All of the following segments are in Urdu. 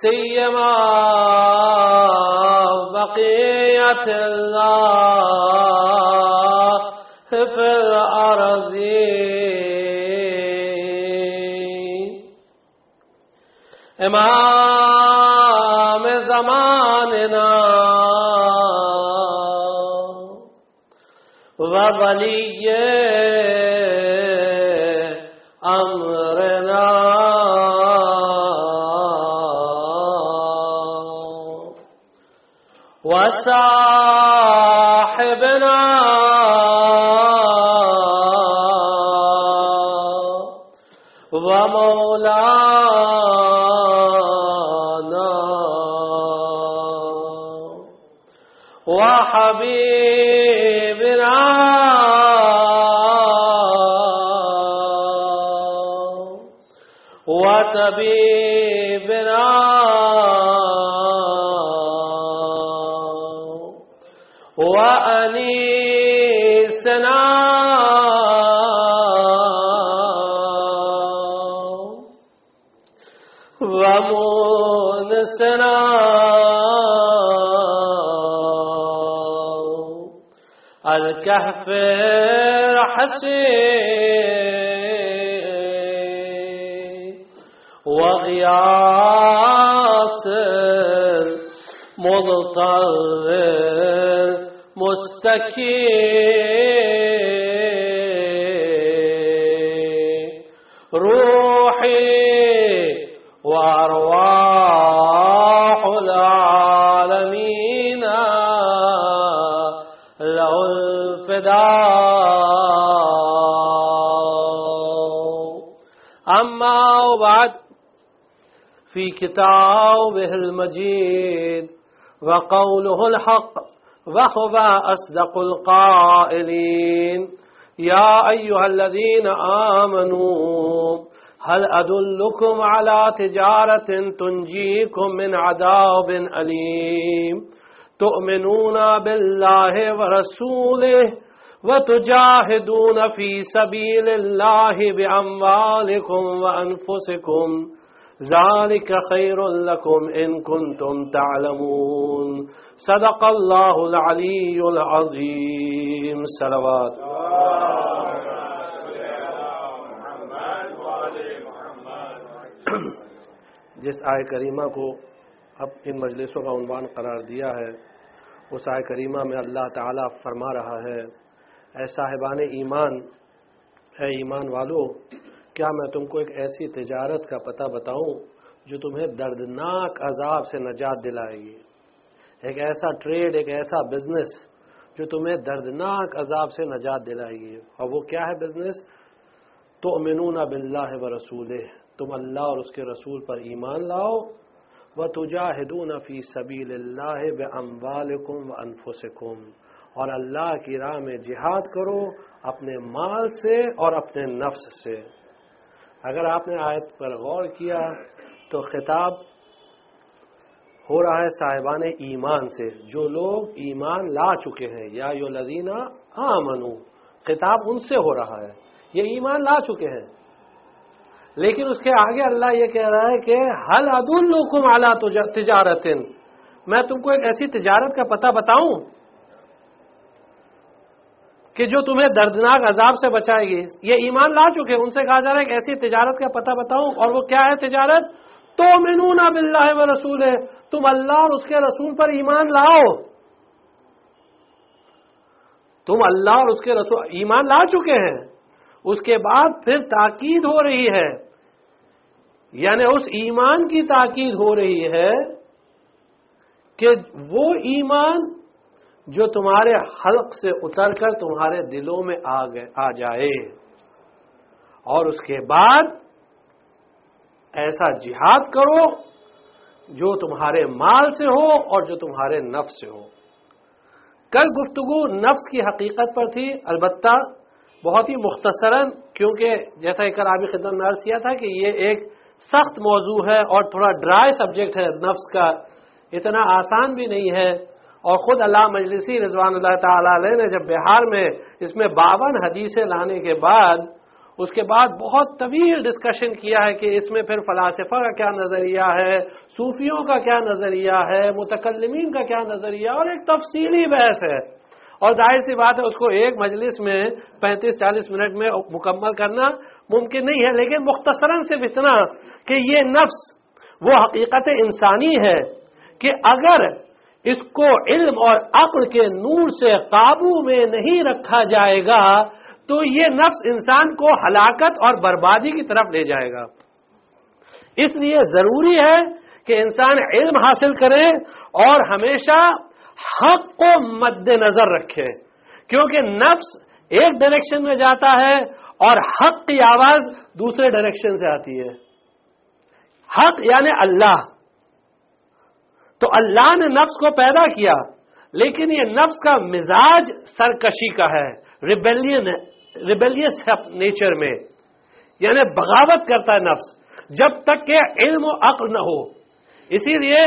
سيما بقية الله في الأرض امام زماننا وولي امرنا وصاحبنا ومولانا وحبيبنا وطبيبنا وأنيسنا ومونسنا الكهف الحسين وغياث المضطر مستكين روحي وأرواح العالمين له الفداء أما بعد في كتابه المجيد وقوله الحق وهو أصدق القائلين يا أيها الذين آمنوا هل أدلكم على تجارة تنجيكم من عذاب أليم تؤمنون بالله ورسوله وتجاهدون في سبيل الله بأموالكم وأنفسكم ذلك خير لكم إن كنتم تعلمون صدق الله العلي العظيم صلوات جس آیہ کریمہ کو اب ان مجلسوں کا عنوان قرار دیا ہے اس آیہ کریمہ میں اللہ تعالیٰ فرما رہا ہے اے صاحبان ایمان، اے ایمان والو، کیا میں تم کو ایک ایسی تجارت کا پتہ بتاؤں جو تمہیں دردناک عذاب سے نجات دلائے گی، ایک ایسا ٹریڈ، ایک ایسا بزنس جو تمہیں دردناک عذاب سے نجات دلائے گی۔ اور وہ کیا ہے بزنس؟ تؤمنون باللہ ورسولہ، تم اللہ اور اس کے رسول پر ایمان لاؤ، وتجاہدون فی سبیل اللہ باموالکم وانفسکم، اور اللہ کی راہ میں جہاد کرو اپنے مال سے اور اپنے نفس سے۔ اگر آپ نے آیت پر غور کیا تو خطاب ہو رہا ہے صاحبان ایمان سے، جو لوگ ایمان لا چکے ہیں، یا ایھا الذین آمنو، خطاب ان سے ہو رہا ہے، یہ ایمان لا چکے ہیں۔ لیکن اس کے آگے اللہ یہ کہہ رہا ہے کہ هل ادلکم علی تجارت، میں تم کو ایک ایسی تجارت کا پتہ بتاؤں کہ جو تمہیں دردناک عذاب سے بچائے گی۔ یہ ایمان لا چکے، ان سے کہا جا رہا ہے کہ ایسی تجارت کا پتہ بتاؤں، اور وہ کیا ہے تجارت؟ تؤمنون باللہ ورسولہ، تم اللہ اور اس کے رسول پر ایمان لاؤ۔ تم اللہ اور اس کے رسول ایمان لا چکے ہیں، اس کے بعد پھر تاکید ہو رہی ہے، یعنی اس ایمان کی تاکید ہو رہی ہے کہ وہ ایمان جو تمہارے حلق سے اتر کر تمہارے دلوں میں آ جائے، اور اس کے بعد ایسا جہاد کرو جو تمہارے مال سے ہو اور جو تمہارے نفس سے ہو۔ کل گفتگو نفس کی حقیقت پر تھی، البتہ بہت ہی مختصراً، کیونکہ جیسا ایک آبی خدمت میں عرض کیا تھا کہ یہ ایک سخت موضوع ہے اور تھوڑا ڈرائی سبجیکٹ ہے، نفس کا اتنا آسان بھی نہیں ہے۔ اور خود علامہ مجلسی رضوان اللہ تعالی علیہ نے جب بہار میں اس میں 52 حدیثیں لانے کے بعد اس کے بعد بہت طویل ڈسکشن کیا ہے کہ اس میں پھر فلاسفہ کا کیا نظریہ ہے، صوفیوں کا کیا نظریہ ہے، متکلمین کا کیا نظریہ، اور ایک تفصیلی بحث ہے، اور ظاہر سی بات ہے اس کو ایک مجلس میں 35-40 منٹ میں مکمل کرنا ممکن نہیں ہے، لیکن مختصراً صرف اتنا کہ یہ نفس وہ حقیقت انسانی ہے کہ اگر اس کو علم اور عقل کے نور سے قابو میں نہیں رکھا جائے گا تو یہ نفس انسان کو ہلاکت اور بربادی کی طرف لے جائے گا. اس لیے ضروری ہے کہ انسان علم حاصل کرے اور ہمیشہ حق کو مد نظر رکھے، کیونکہ نفس ایک ڈائریکشن میں جاتا ہے اور حق کی آواز دوسرے ڈائریکشن سے آتی ہے. حق یعنی اللہ. تو اللہ نے نفس کو پیدا کیا، لیکن یہ نفس کا مزاج سرکشی کا ہے، ریبیلیس نیچر میں، یعنی بغاوت کرتا ہے نفس جب تک کہ علم و عقل نہ ہو. اسی لیے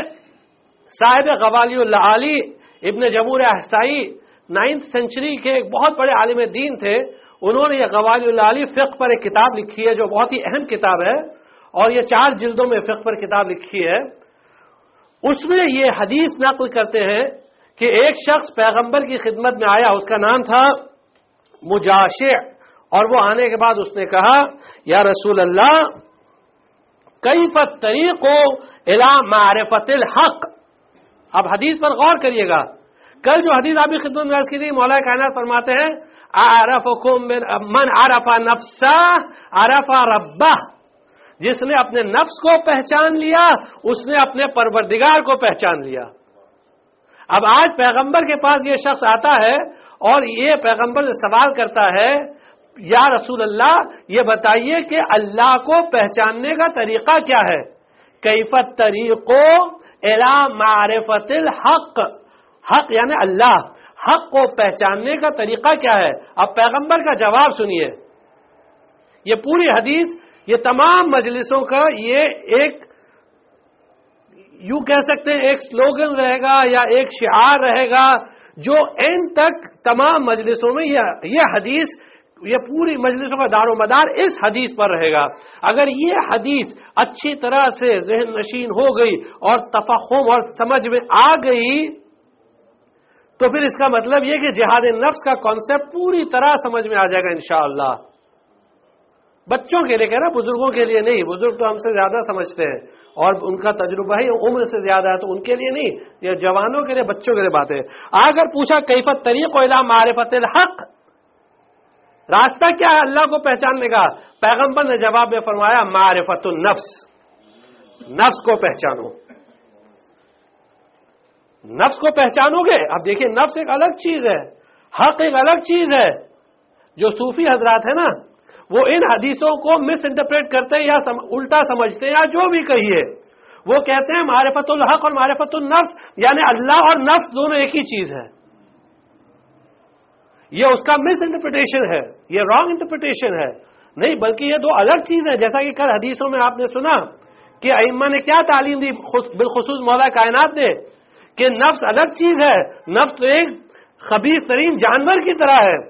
صاحب غوالی العالی ابن جمور احسائی 9th سینچری کے ایک بہت بڑے عالم دین تھے. انہوں نے یہ غوالی العالی فقہ پر ایک کتاب لکھی ہے جو بہت ہی اہم کتاب ہے، اور یہ 4 جلدوں میں فقہ پر کتاب لکھی ہے. اس میں یہ حدیث نقل کرتے ہیں کہ ایک شخص پیغمبر کی خدمت میں آیا، اس کا نام تھا مجاشع، اور وہ آنے کے بعد اس نے کہا یا رسول اللہ کیف الطریق الی معرفت الحق. اب حدیث پر غور کریے گا. کل جو حدیث آپ کی خدمت میں عرض کی تھی، مولا کائنات فرماتے ہیں اعرفکم من عرف نفسہ عرف ربہ. جس نے اپنے نفس کو پہچان لیا اس نے اپنے پروردگار کو پہچان لیا. اب آج پیغمبر کے پاس یہ شخص آتا ہے اور یہ پیغمبر سے سوال کرتا ہے یا رسول اللہ یہ بتائیے کہ اللہ کو پہچاننے کا طریقہ کیا ہے. کیف الطریق الی معرفت الحق. حق یعنی اللہ، حق کو پہچاننے کا طریقہ کیا ہے. اب پیغمبر کا جواب سنیے. یہ پوری حدیث، یہ تمام مجلسوں کا یہ ایک یوں کہہ سکتے ہیں ایک سلوگن رہے گا یا ایک شعار رہے گا جو اینڈ تک تمام مجلسوں میں یہ حدیث، یہ پوری مجلسوں کا دار و مدار اس حدیث پر رہے گا. اگر یہ حدیث اچھی طرح سے ذہن نشین ہو گئی اور تفہم اور سمجھ میں آ گئی تو پھر اس کا مطلب یہ کہ جہاد نفس کا کانسیپٹ پوری طرح سمجھ میں آ جائے گا انشاءاللہ. بچوں کے لیے کہہ رہا، بزرگوں کے لیے نہیں. بزرگ تو ہم سے زیادہ سمجھتے ہیں اور ان کا تجربہ ہی عمر سے زیادہ ہے، تو ان کے لیے نہیں، یہ جوانوں کے لیے، بچوں کے لیے بات ہے. اگر پوچھا کیف الطریق الی معرفت الحق، راستہ کیا ہے اللہ کو پہچاننے کا، پیغمبر نے جواب میں فرمایا معرفت النفس. نفس کو پہچانو. نفس کو پہچانو گے. اب دیکھیں نفس ایک الگ چیز ہے، حق ایک الگ چیز ہے. جو صوفی حضرات ہیں نا وہ ان حدیثوں کو مس انٹرپریٹ کرتے ہیں یا الٹا سمجھتے ہیں یا جو بھی کہیے، وہ کہتے ہیں معرفت الحق اور معرفت النفس یعنی اللہ اور نفس دونوں ایک ہی چیز ہے. یہ اس کا مس انٹرپریٹیشن ہے، یہ رانگ انٹرپریٹیشن ہے. نہیں، بلکہ یہ دو الگ چیز ہے. جیسا کہ کل حدیثوں میں آپ نے سنا کہ ائمہ نے کیا تعلیم دی، بالخصوص مولا کائنات نے، کہ نفس الگ چیز ہے. نفس تو ایک خبیث ترین جانور کی طرح ہے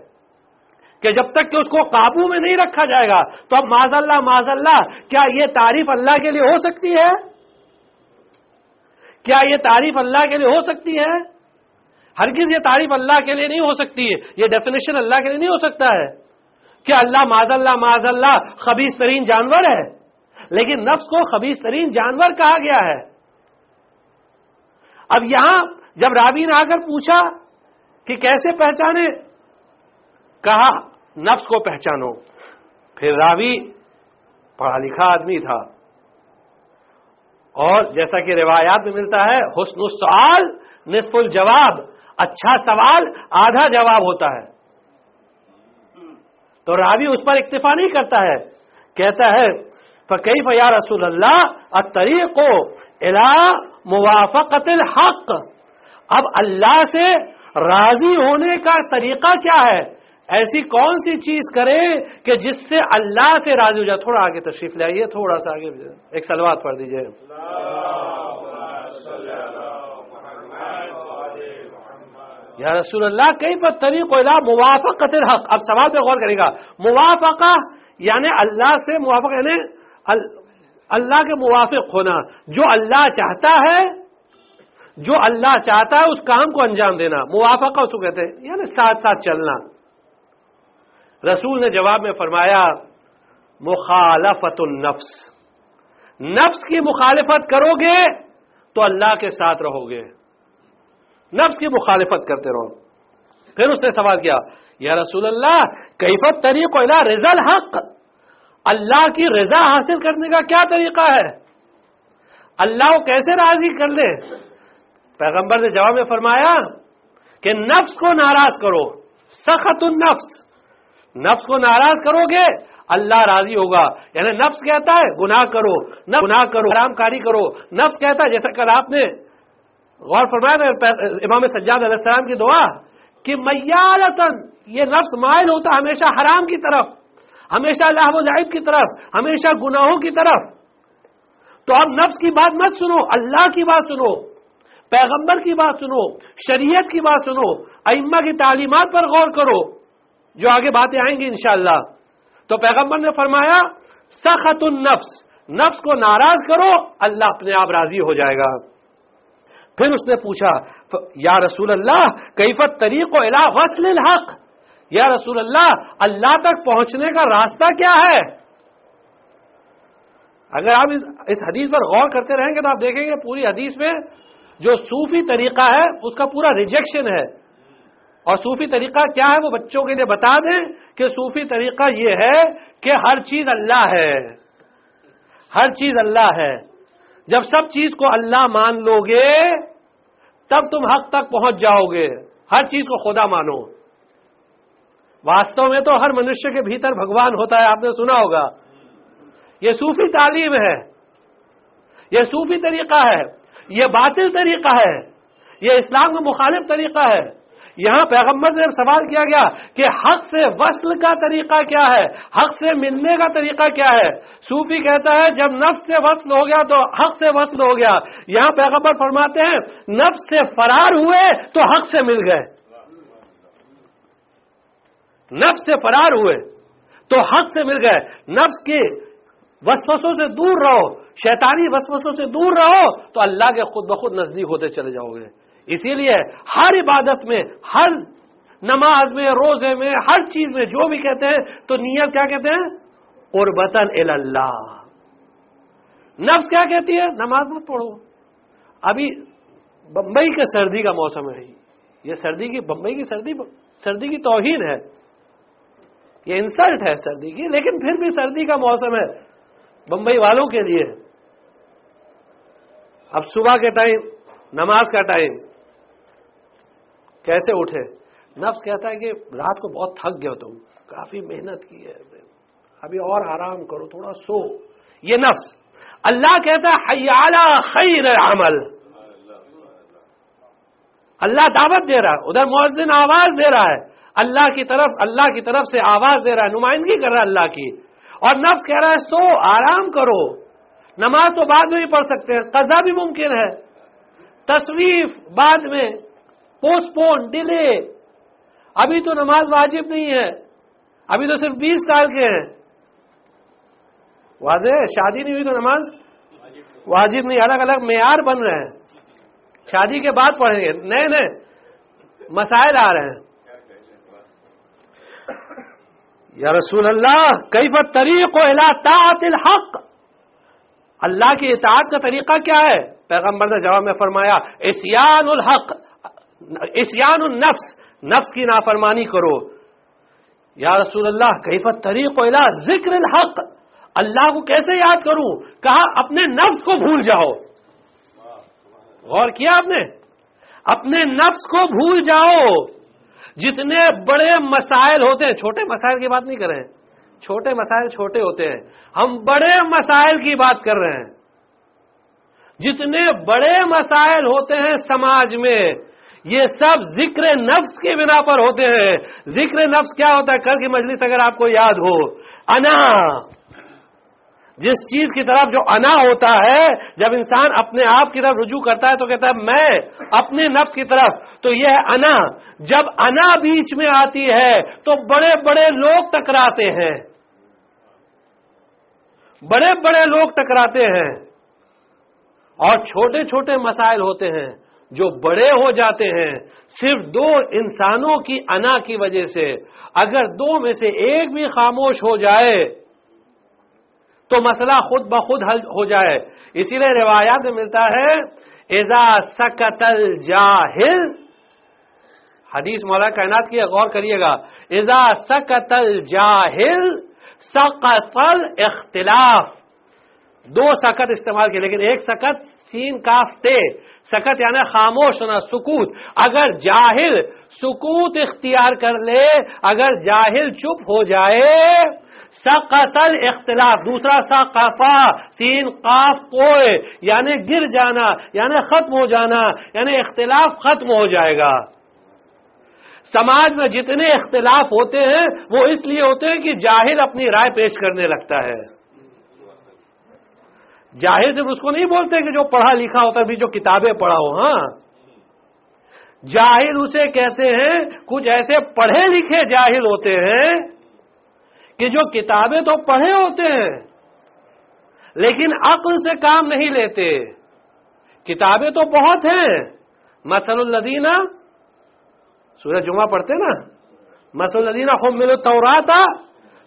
کہ جب تک کہ اس کو قابو میں نہیں رکھا جائے گا تو اب معاذ اللہ کیا یہ تعریف اللہ کے لیے ہو سکتی ہے؟ کیا یہ تعریف اللہ کے لیے ہو سکتی ہے؟ ہرگز یہ تعریف اللہ کے لیے نہیں ہو سکتی ہے. یہ ڈیفینیشن اللہ کے لیے نہیں ہو سکتا ہے کہ اللہ معاذ اللہ خبیث ترین جانور ہے. لیکن نفس کو خبیث ترین جانور کہا گیا ہے. اب یہاں جب راوی نے آ کر پوچھا کہ کیسے پہچانے، کہا نفس کو پہچانو. پھر راوی پڑھا لکھا آدمی تھا اور جیسا کہ روایات میں ملتا ہے حسن السؤال نصف الجواب، اچھا سوال آدھا جواب ہوتا ہے. تو راوی اس پر اکتفا نہیں کرتا ہے، کہتا ہے فکیف یا رسول اللہ الطریق الی موافقت الحق. اب اللہ سے راضی ہونے کا طریقہ کیا ہے؟ ایسی کون سی چیز کرے کہ جس سے اللہ سے راضی ہو جائے. تھوڑا آگے تشریف لے آئیے، تھوڑا سا آگے ایک صلوات پڑھ دیجئے. یا رسول اللہ کیف الطریق الی موافقت الحق. اب سوال پہ غور کرے گا. موافقہ یعنی اللہ سے موافق، یعنی اللہ کے موافق ہونا، جو اللہ چاہتا ہے، جو اللہ چاہتا ہے اس کام کو انجام دینا، موافقہ اس کو کہتے ہیں، یعنی ساتھ ساتھ چلنا۔ رسول نے جواب میں فرمایا مخالفت النفس، نفس کی مخالفت کرو گے تو اللہ کے ساتھ رہو گے، نفس کی مخالفت کرتے رہو۔ پھر اس نے سوال کیا یا رسول اللہ کیف الطریق الی رضا الحق، اللہ کی رضا حاصل کرنے کا کیا طریقہ ہے، اللہ کو کیسے راضی کر لے؟ پیغمبر نے جواب میں فرمایا کہ نفس کو ناراض کرو، سخط النفس، نفس کو ناراض کرو گے اللہ راضی ہوگا۔ یعنی نفس کہتا ہے گناہ کرو، گناہ کرو، حرام کاری کرو، نفس کہتا ہے جیسا کل آپ نے غور فرمایا امام سجاد علیہ السلام کی دعا کہ میالتن، یہ نفس مائل ہوتا ہمیشہ حرام کی طرف، ہمیشہ لہو و لعب کی طرف، ہمیشہ گناہوں کی طرف۔ تو اب نفس کی بات مت سنو، اللہ کی بات سنو، پیغمبر کی بات سنو، شریعت کی بات سنو، ائمہ کی تعلیمات پر غور کرو، جو آگے باتیں آئیں گی انشاءاللہ۔ تو پیغمبر نے فرمایا سخط النفس، نفس کو ناراض کرو اللہ اپنے آپ راضی ہو جائے گا۔ پھر اس نے پوچھا یا رسول اللہ کیف الطریق الی وصل الحق، یا رسول اللہ اللہ تک پہنچنے کا راستہ کیا ہے؟ اگر آپ اس حدیث پر غور کرتے رہیں گے تو آپ دیکھیں گے پوری حدیث میں جو صوفی طریقہ ہے اس کا پورا ریجیکشن ہے۔ اور صوفی طریقہ کیا ہے وہ بچوں کے لیے بتا دیں کہ صوفی طریقہ یہ ہے کہ ہر چیز اللہ ہے، ہر چیز اللہ ہے۔ جب سب چیز کو اللہ مان لو گے تب تم حق تک پہنچ جاؤ گے، ہر چیز کو خدا مانو۔ واستو میں تو ہر منشیہ کے بھیتر بھگوان ہوتا ہے، آپ نے سنا ہوگا۔ یہ صوفی تعلیم ہے، یہ صوفی طریقہ ہے، یہ باطل طریقہ ہے، یہ اسلام کا مخالف طریقہ ہے۔ یہاں پیغمبر سے سوال کیا گیا کہ حق سے وصل کا طریقہ کیا ہے، حق سے ملنے کا طریقہ کیا ہے؟ صوفی کہتا ہے جب نفس سے وصل ہو گیا تو حق سے وصل ہو گیا۔ یہاں پیغمبر فرماتے ہیں نفس سے فرار ہوئے تو حق سے مل گئے، نفس سے فرار ہوئے تو حق سے مل گئے۔ نفس کے وسوسوں سے دور رہو، شیطانی وسوسوں سے دور رہو تو اللہ کے خود بخود نزدیک ہوتے چلے جاؤ گے۔ اسی لیے ہر عبادت میں، ہر نماز میں، روزے میں، ہر چیز میں جو بھی کہتے ہیں تو نیت کیا کہتے ہیں؟ قربتاً الی اللہ۔ نفس کیا کہتی ہے؟ نماز مت پڑھو۔ ابھی بمبئی کے سردی کا موسم ہے، یہ سردی کی، بمبئی کی سردی کی توہین ہے، یہ انسلٹ ہے سردی کی، لیکن پھر بھی سردی کا موسم ہے بمبئی والوں کے لیے۔ اب صبح کے ٹائم، نماز کا ٹائم، کیسے اٹھے؟ نفس کہتا ہے کہ رات کو بہت تھک گئے ہو، تم کافی محنت کی ہے، ابھی اور آرام کرو، تھوڑا سو۔ یہ نفس۔ اللہ کہتا ہے حی علی خیر عمل، اللہ دعوت دے رہا ہے، ادھر مؤذن آواز دے رہا ہے، اللہ کی طرف سے آواز دے رہا ہے، نمائندگی کر رہا ہے اللہ کی، اور نفس کہہ رہا ہے سو، آرام کرو، نماز تو بعد میں بھی پڑھ سکتے ہیں، قضا بھی ممکن ہے، تصویف بعد میں، پوسٹ پون، ڈیلے، ابھی تو نماز واجب نہیں ہے، ابھی تو صرف 20 سال کے ہیں، واضح ہے، شادی نہیں ہوئی تو نماز واجب نہیں، الگ الگ معیار بن رہے ہیں، شادی کے بعد پڑھیں گے، نئے نئے مسائل آ رہے ہیں۔ یا رسول اللہ کیف الطریق الی طاعت الحق، اللہ کی اطاعت کا طریقہ کیا ہے؟ پیغمبر نے جواب میں فرمایا عصیان الحق، عصیان النفس، نفس کی نافرمانی کرو۔ یا رسول اللہ کیف الطریق الی ذکر الحق، اللہ کو کیسے یاد کروں؟ کہا اپنے نفس کو بھول جاؤ۔ غور کیا آپ نے؟ اپنے نفس کو بھول جاؤ۔ جتنے بڑے مسائل ہوتے ہیں، چھوٹے مسائل کی بات نہیں کر رہے ہیں، چھوٹے مسائل چھوٹے ہوتے ہیں، ہم بڑے مسائل کی بات کر رہے ہیں۔ جتنے بڑے مسائل ہوتے ہیں سماج میں، یہ سب ذکر نفس کی بنا پر ہوتے ہیں۔ ذکر نفس کیا ہوتا ہے؟ کل کی مجلس اگر آپ کو یاد ہو، انا، جس چیز کی طرف جو انا ہوتا ہے، جب انسان اپنے آپ کی طرف رجوع کرتا ہے تو کہتا ہے میں اپنے نفس کی طرف، تو یہ ہے انا۔ جب انا بیچ میں آتی ہے تو بڑے بڑے لوگ ٹکراتے ہیں، بڑے بڑے لوگ ٹکراتے ہیں اور چھوٹے چھوٹے مسائل ہوتے ہیں جو بڑے ہو جاتے ہیں صرف دو انسانوں کی انا کی وجہ سے. اگر دو میں سے ایک بھی خاموش ہو جائے تو مسئلہ خود بخود حل ہو جائے. اسی لیے روایات میں ملتا ہے اذا سکت الجاہل، حدیث مولا کائنات کی غور کریے گا، اذا سکت الجاہل سقط الاختلاف. دو سکت استعمال کیے لیکن ایک سکت سین کاف تے، سکت یعنی خاموش ہونا، سکوت. اگر جاہل سکوت اختیار کر لے، اگر جاہل چپ ہو جائے، سقط الاختلاف. دوسرا سقفا سین قاف کوئے یعنی گر جانا، یعنی ختم ہو جانا، یعنی اختلاف ختم ہو جائے گا. سماج میں جتنے اختلاف ہوتے ہیں وہ اس لیے ہوتے ہیں کہ جاہل اپنی رائے پیش کرنے لگتا ہے. جاہل صرف اس کو نہیں بولتے کہ جو پڑھا لکھا ہوتا ہے بھی جو کتابیں پڑھا ہو. ہاں، جاہل اسے کہتے ہیں کچھ ایسے پڑھے لکھے جاہل ہوتے ہیں کہ جو کتابیں تو پڑھے ہوتے ہیں لیکن عقل سے کام نہیں لیتے. کتابیں تو بہت ہیں. مثل الذین، سورہ جمعہ پڑھتے نا، مثل الذین حملوا التوراۃ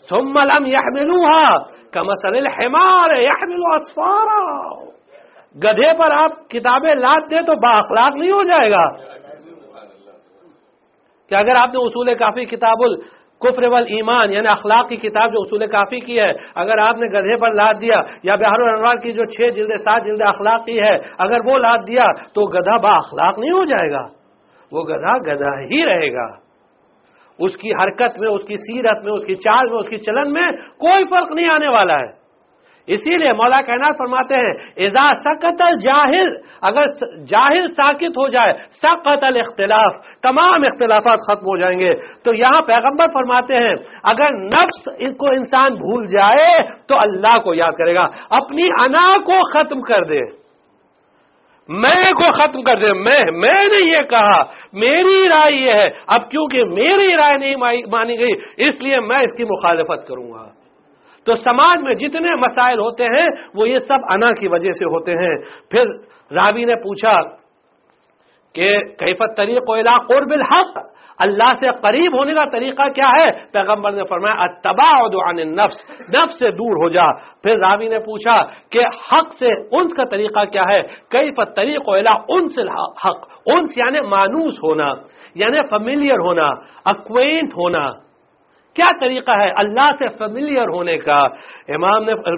ثم لم يحملوها کمثل الحمار يحمل اسفارا. گدھے پر آپ کتابیں لاد دیں تو بااخلاق نہیں ہو جائے گا. کہ اگر آپ نے اصول کافی کتاب الکفر والایمان یعنی اخلاق کی کتاب جو اصول کافی کی ہے، اگر آپ نے گدھے پر لاد دیا، یا بحر الانوار کی جو 6 جلدیں 7 جلدیں اخلاق کی ہے اگر وہ لاد دیا تو گدھا با اخلاق نہیں ہو جائے گا. وہ گدھا گدھا ہی رہے گا. اس کی حرکت میں، اس کی سیرت میں، اس کی چال میں، اس کی چلن میں کوئی فرق نہیں آنے والا ہے. اسی لیے مولا کائنات فرماتے ہیں اذا سکت الجاہل، اگر جاہل ساکت ہو جائے، سقط الاختلاف، تمام اختلافات ختم ہو جائیں گے. تو یہاں پیغمبر فرماتے ہیں اگر نفس کو انسان بھول جائے تو اللہ کو یاد کرے گا. اپنی انا کو ختم کر دے، میں کو ختم کر دے. میں نے یہ کہا، میری رائے یہ ہے، اب کیونکہ میری رائے نہیں مانی گئی اس لیے میں اس کی مخالفت کروں گا. تو سماج میں جتنے مسائل ہوتے ہیں وہ یہ سب انا کی وجہ سے ہوتے ہیں. پھر راوی نے پوچھا کہ کیف الطریق الی قرب الحق، اللہ سے قریب ہونے کا طریقہ کیا ہے؟ پیغمبر نے فرمایا التباعد عن النفس، نفس سے دور ہو جا. پھر راوی نے پوچھا کہ حق سے انس کا طریقہ کیا ہے؟ کیف الطریق الی انس الحق، انس یعنی مانوس ہونا، یعنی فیملیئر ہونا، اکوینٹ ہونا. کیا طریقہ ہے اللہ سے فیملیئر ہونے کا؟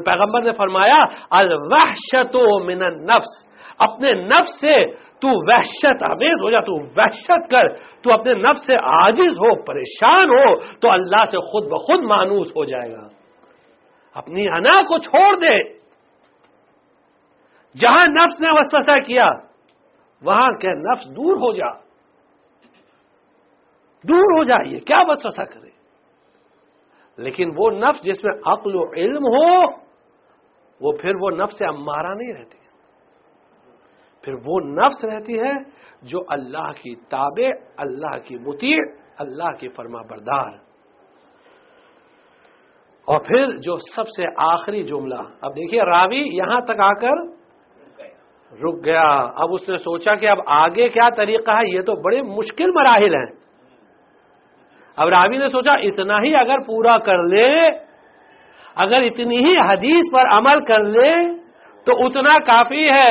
پیغمبر نے فرمایا الوحشت من النفس، اپنے نفس سے تو وحشت آمیز ہو جا، تو وحشت کر، تو اپنے نفس سے عاجز ہو، پریشان ہو تو اللہ سے خود بخود مانوس ہو جائے گا. اپنی انا کو چھوڑ دے. جہاں نفس نے وسوسہ کیا وہاں کہ نفس دور ہو جا، دور ہو جائیے، کیا وسوسہ کرے. لیکن وہ نفس جس میں عقل و علم ہو وہ پھر وہ نفس امارہ نہیں رہتی، پھر وہ نفس رہتی ہے جو اللہ کی تابع، اللہ کی مطیع، اللہ کی فرما بردار. اور پھر جو سب سے آخری جملہ، اب دیکھیے راوی یہاں تک آ کر رک گیا. اب اس نے سوچا کہ اب آگے کیا طریقہ ہے، یہ تو بڑے مشکل مراحل ہیں. اب راوی نے سوچا اتنا ہی اگر پورا کر لے، اگر اتنی ہی حدیث پر عمل کر لے تو اتنا کافی ہے.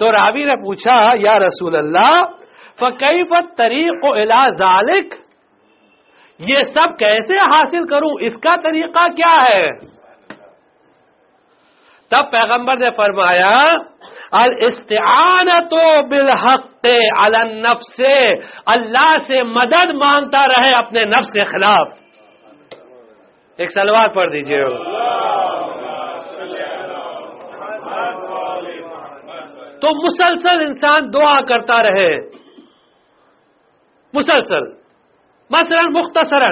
تو راوی نے پوچھا یا رسول اللہ فکیف الطریق الی ذالک، یہ سب کیسے حاصل کروں، اس کا طریقہ کیا ہے؟ تب پیغمبر نے فرمایا الاستعانۃ بالحق علی النفس، اللہ سے مدد مانگتا رہے اپنے نفس کے خلاف. ایک صلوات پڑھ دیجئے. تو مسلسل انسان دعا کرتا رہے، مسلسل. مثلا مختصرا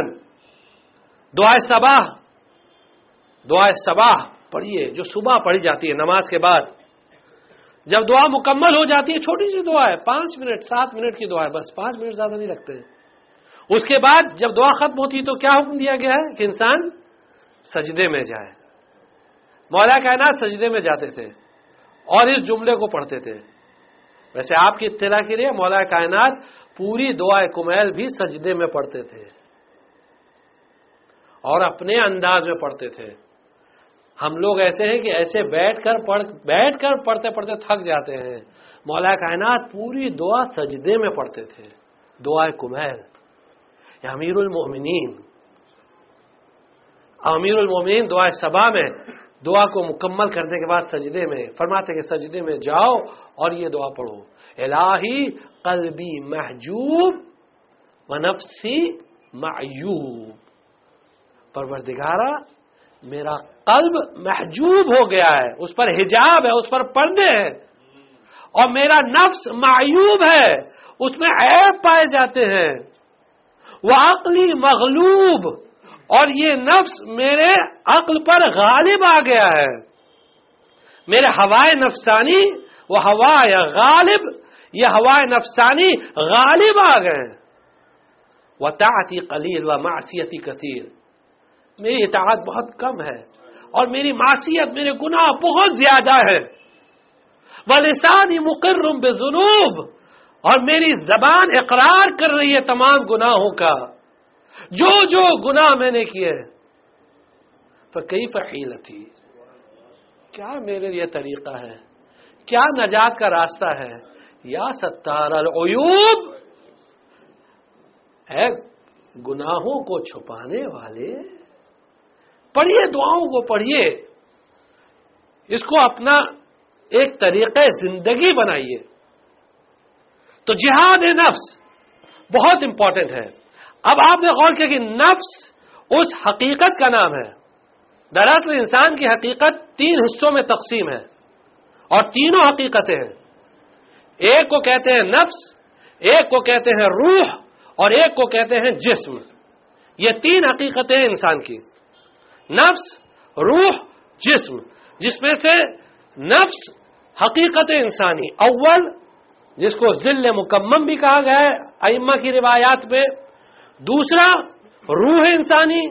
دعائے صباح پڑھیے، جو صبح پڑھی جاتی ہے نماز کے بعد. جب دعا مکمل ہو جاتی ہے، چھوٹی سی دعا ہے، 5 منٹ 7 منٹ کی دعا ہے، بس 5 منٹ زیادہ نہیں لگتے. اس کے بعد جب دعا ختم ہوتی ہے تو کیا حکم دیا گیا ہے کہ انسان سجدے میں جائے. مولا کائنات سجدے میں جاتے تھے اور اس جملے کو پڑھتے تھے. ویسے آپ کی اطلاع کے لیے مولا کائنات پوری دعائے کمیل بھی سجدے میں پڑھتے تھے اور اپنے انداز میں پڑھتے تھے. ہم لوگ ایسے ہیں کہ ایسے بیٹھ کر پڑھتے پڑھتے تھک جاتے ہیں. مولا کائنات پوری دعا سجدے میں پڑھتے تھے. دعائے کمیل یا امیر المومنین دعائے صبا میں دعا کو مکمل کرنے کے بعد سجدے میں فرماتے کہ سجدے میں جاؤ اور یہ دعا پڑھو. الہی قلبی محجوب و نفسی معیوب. پروردگارا میرا قلب محجوب ہو گیا ہے، اس پر حجاب ہے، اس پر پردے ہیں، اور میرا نفس معیوب ہے، اس میں عیب پائے جاتے ہیں. وعقلی مغلوب، اور یہ نفس میرے عقل پر غالب آ گیا ہے. میرے ہوائے نفسانی وہ ہوائے غالب، یہ ہوائے نفسانی غالب آ گئے. وطاعتی قلیل و معصیتی کثیر، میری اطاعت بہت کم ہے اور میری معصیت، میرے گناہ بہت زیادہ ہے. ولسانی مقر بذنوب، اور میری زبان اقرار کر رہی ہے تمام گناہوں کا، جو گناہ میں نے کیے. فکیف حیلتی، کیا میرے لیے طریقہ ہے، کیا نجات کا راستہ ہے. یا ستار العیوب، اے گناہوں کو چھپانے والے. پڑھیے، دعاؤں کو پڑھیے، اس کو اپنا ایک طریقہ زندگی بنائیے. تو جہاد نفس بہت امپورٹنٹ ہے. اب آپ نے غور کیا کہ نفس اس حقیقت کا نام ہے. دراصل انسان کی حقیقت 3 حصوں میں تقسیم ہے اور تینوں حقیقتیں ہیں. ایک کو کہتے ہیں نفس، ایک کو کہتے ہیں روح، اور ایک کو کہتے ہیں جسم. یہ 3 حقیقتیں ہیں انسان کی، نفس، روح، جسم. جس میں سے نفس حقیقت انسانی اول، جس کو ذل مکمم بھی کہا گیا ہے ائمہ کی روایات میں. دوسرا روح انسانی،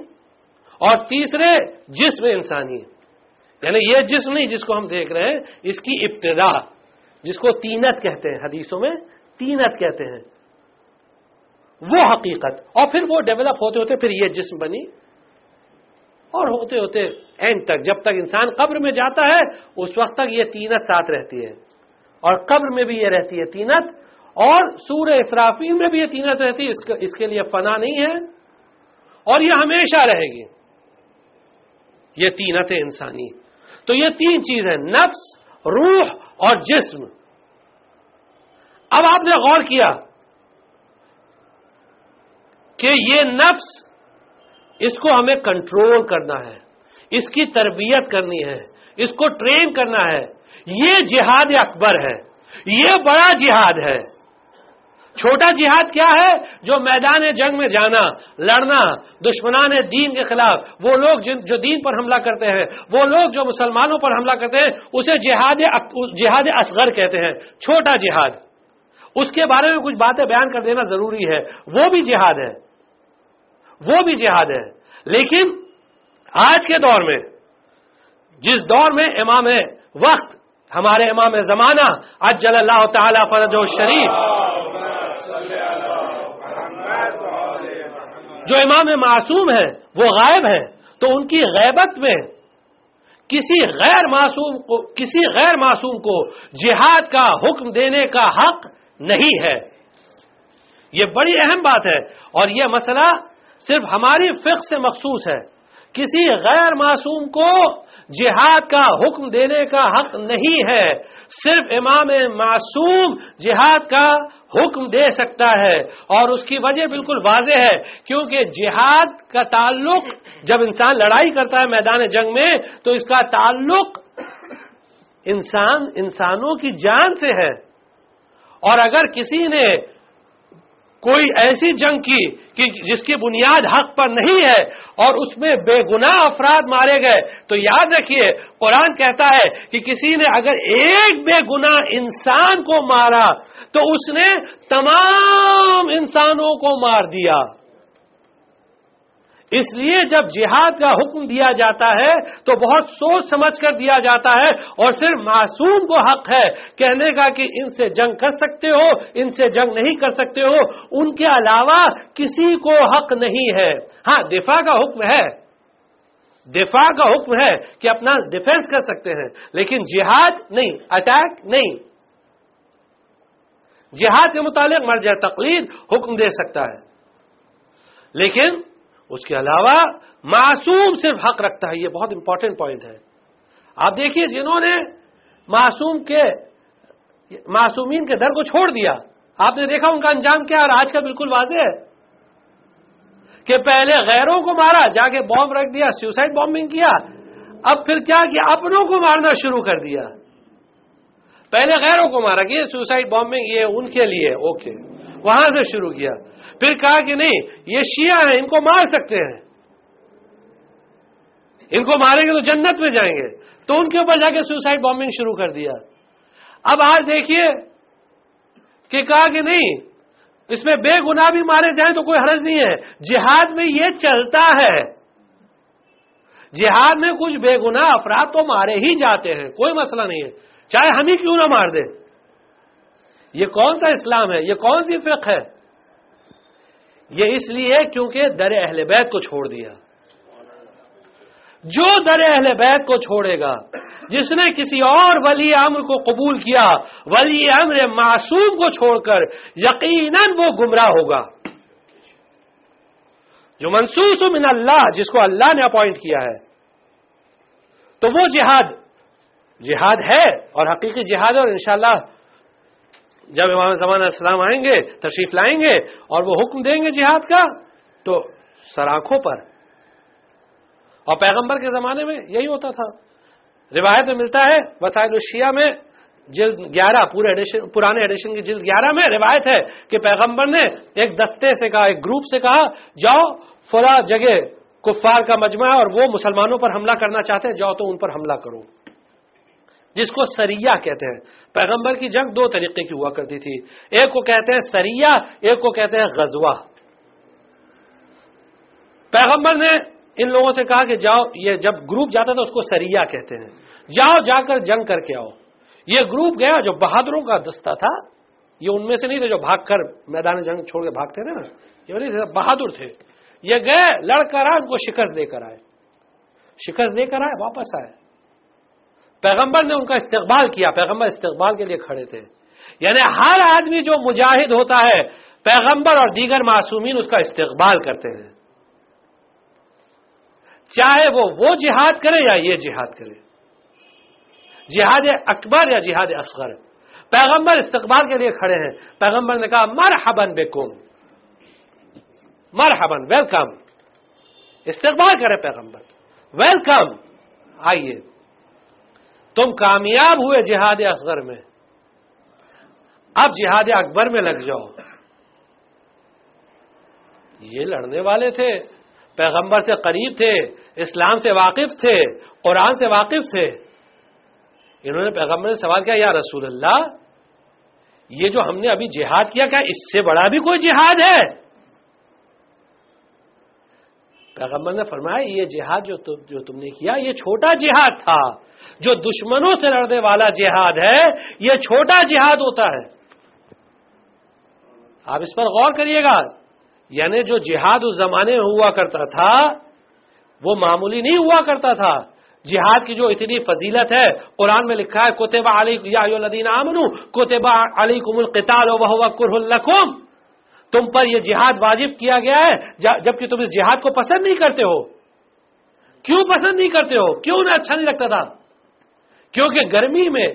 اور تیسرے جسم انسانی. یعنی یہ جسم نہیں جس کو ہم دیکھ رہے ہیں، اس کی ابتدا، جس کو تینت کہتے ہیں، حدیثوں میں تینت کہتے ہیں، وہ حقیقت. اور پھر وہ ڈیولپ ہوتے ہوتے پھر یہ جسم بنی، اور ہوتے ہوتے اینڈ تک، جب تک انسان قبر میں جاتا ہے اس وقت تک یہ تینت ساتھ رہتی ہے. اور قبر میں بھی یہ رہتی ہے تینت، اور سورہ اسرافیل میں بھی یہ تینت رہتی ہے. اس کے لیے فنا نہیں ہے، اور یہ ہمیشہ رہے گی، یہ تینت انسانی. تو یہ 3 چیز ہیں، نفس، روح اور جسم. اب آپ نے غور کیا کہ یہ نفس، اس کو ہمیں کنٹرول کرنا ہے، اس کی تربیت کرنی ہے، اس کو ٹرین کرنا ہے. یہ جہاد اکبر ہے، یہ بڑا جہاد ہے. چھوٹا جہاد کیا ہے؟ جو میدان جنگ میں جانا، لڑنا، دشمنان دین کے خلاف، وہ لوگ جو دین پر حملہ کرتے ہیں، وہ لوگ جو مسلمانوں پر حملہ کرتے ہیں، اسے جہاد اصغر کہتے ہیں، چھوٹا جہاد. اس کے بارے میں کچھ باتیں بیان کر دینا ضروری ہے. وہ بھی جہاد ہے، وہ بھی جہاد ہے. لیکن آج کے دور میں، جس دور میں امام وقت، ہمارے امام زمانہ عجل اللہ تعالی فرجہ الشریف، جو امام معصوم ہے وہ غائب ہے، تو ان کی غیبت میں کسی غیر معصوم کو جہاد کا حکم دینے کا حق نہیں ہے. یہ بڑی اہم بات ہے، اور یہ مسئلہ صرف ہماری فقہ سے مخصوص ہے. کسی غیر معصوم کو جہاد کا حکم دینے کا حق نہیں ہے. صرف امام معصوم جہاد کا حکم دے سکتا ہے، اور اس کی وجہ بالکل واضح ہے، کیونکہ جہاد کا تعلق، جب انسان لڑائی کرتا ہے میدان جنگ میں، تو اس کا تعلق انسانوں کی جان سے ہے. اور اگر کسی نے کوئی ایسی جنگ کی کہ جس کی بنیاد حق پر نہیں ہے اور اس میں بے گناہ افراد مارے گئے، تو یاد رکھیے قرآن کہتا ہے کہ کسی نے اگر ایک بے گناہ انسان کو مارا تو اس نے تمام انسانوں کو مار دیا. اس لیے جب جہاد کا حکم دیا جاتا ہے تو بہت سوچ سمجھ کر دیا جاتا ہے، اور صرف معصوم کو حق ہے کہنے کا کہ ان سے جنگ کر سکتے ہو، ان سے جنگ نہیں کر سکتے ہو، ان کے علاوہ کسی کو حق نہیں ہے۔ ہاں دفاع کا حکم ہے، دفاع کا حکم ہے کہ اپنا ڈیفنس کر سکتے ہیں، لیکن جہاد نہیں، اٹیک نہیں۔ جہاد کے متعلق مرجع تقلید حکم دے سکتا ہے، لیکن اس کے علاوہ معصوم صرف حق رکھتا ہے۔ یہ بہت امپورٹنٹ پوائنٹ ہے۔ آپ دیکھیے جنہوں نے معصومین کے در کو چھوڑ دیا، آپ نے دیکھا ان کا انجام کیا، اور آج کا بالکل واضح ہے کہ پہلے غیروں کو مارا، جا کے بام رکھ دیا، سیوسائڈ بامبنگ کیا، اب پھر کیا کہ اپنوں کو مارنا شروع کر دیا۔ پہلے غیروں کو مارا کہ یہ سیوسائڈ بامبنگ یہ ان کے لیے اوکے، وہاں سے شروع کیا، پھر کہا کہ نہیں یہ شیعہ ہیں، ان کو مار سکتے ہیں، ان کو ماریں گے تو جنت میں جائیں گے، تو ان کے اوپر جا کے سیوسائڈ بامبنگ شروع کر دیا۔ اب آج دیکھیے کہ کہا کہ نہیں اس میں بے گناہ بھی مارے جائیں تو کوئی حرج نہیں ہے۔ جہاد میں یہ چلتا ہے، جہاد میں کچھ بے گناہ افراد تو مارے ہی جاتے ہیں، کوئی مسئلہ نہیں ہے، چاہے ہم ہی کیوں نہ مار دیں۔ یہ کون سا اسلام ہے، یہ کون سی فقہ ہے؟ یہ اس لیے کیونکہ در اہل بیت کو چھوڑ دیا۔ جو در اہل بیت کو چھوڑے گا، جس نے کسی اور ولی امر کو قبول کیا، ولی امر معصوم کو چھوڑ کر، یقیناً وہ گمراہ ہوگا۔ جو منصوص من اللہ، جس کو اللہ نے اپوائنٹ کیا ہے، تو وہ جہاد ہے اور حقیقی جہاد ہے، اور انشاءاللہ جب امام زمان علیہ السلام آئیں گے، تشریف لائیں گے اور وہ حکم دیں گے جہاد کا، تو سرآنکھوں پر۔ اور پیغمبر کے زمانے میں یہی ہوتا تھا۔ روایت میں ملتا ہے وسائل الشیعہ میں جلد 11 پرانے ایڈیشن کی جلد 11 میں روایت ہے کہ پیغمبر نے ایک دستے سے کہا، ایک گروپ سے کہا، جاؤ فلاں جگہ کفار کا مجمع ہے اور وہ مسلمانوں پر حملہ کرنا چاہتے ہیں، جاؤ تو ان پر حملہ کرو، جس کو سریہ کہتے ہیں۔ پیغمبر کی جنگ 2 طریقے کی ہوا کرتی تھی، ایک کو کہتے ہیں سریہ، ایک کو کہتے ہیں غزوہ۔ پیغمبر نے ان لوگوں سے کہا کہ جاؤ، یہ جب گروپ جاتا تھا اس کو سریہ کہتے ہیں، جاؤ جا کر جنگ کر کے آؤ۔ یہ گروپ گیا جو بہادروں کا دستہ تھا، یہ ان میں سے نہیں تھے جو بھاگ کر میدان جنگ چھوڑ کے بھاگتے تھے نا، یہ نہیں تھے، بہادر تھے۔ یہ گئے، لڑ کر آئے، ان کو شکست دے کر آئے، واپس آئے۔ پیغمبر نے ان کا استقبال کیا، پیغمبر استقبال کے لیے کھڑے تھے۔ یعنی ہر آدمی جو مجاہد ہوتا ہے، پیغمبر اور دیگر معصومین اس کا استقبال کرتے ہیں، چاہے وہ جہاد کرے یا یہ جہاد کرے، جہاد اکبر یا جہاد اصغر، پیغمبر استقبال کے لیے کھڑے ہیں۔ پیغمبر نے کہا مرحبا بکم، مرحبا، ویلکم، استقبال کرے پیغمبر، ویلکم، آئیے، تم کامیاب ہوئے جہاد اصغر میں، اب جہاد اکبر میں لگ جاؤ۔ یہ لڑنے والے تھے، پیغمبر سے قریب تھے، اسلام سے واقف تھے، قرآن سے واقف تھے۔ انہوں نے پیغمبر سے سوال کیا، یا رسول اللہ، یہ جو ہم نے ابھی جہاد کیا، کیا اس سے بڑا بھی کوئی جہاد ہے؟ پیغمبر نے فرمایا یہ جہاد جو تم نے کیا یہ چھوٹا جہاد تھا، جو دشمنوں سے لڑنے والا جہاد ہے یہ چھوٹا جہاد ہوتا ہے۔ آپ اس پر غور کریے گا، یعنی جو جہاد اس زمانے میں ہوا کرتا تھا وہ معمولی نہیں ہوا کرتا تھا۔ جہاد کی جو اتنی فضیلت ہے، قرآن میں لکھا ہے کتب علیکم یا ایھا الذین آمنوا کتب علیکم القتال وہو کرہ لکم، تم پر یہ جہاد واجب کیا گیا ہے جبکہ تم اس جہاد کو پسند نہیں کرتے ہو۔ کیوں پسند نہیں کرتے ہو؟ کیوں نہ اچھا نہیں لگتا تھا؟ کیونکہ گرمی میں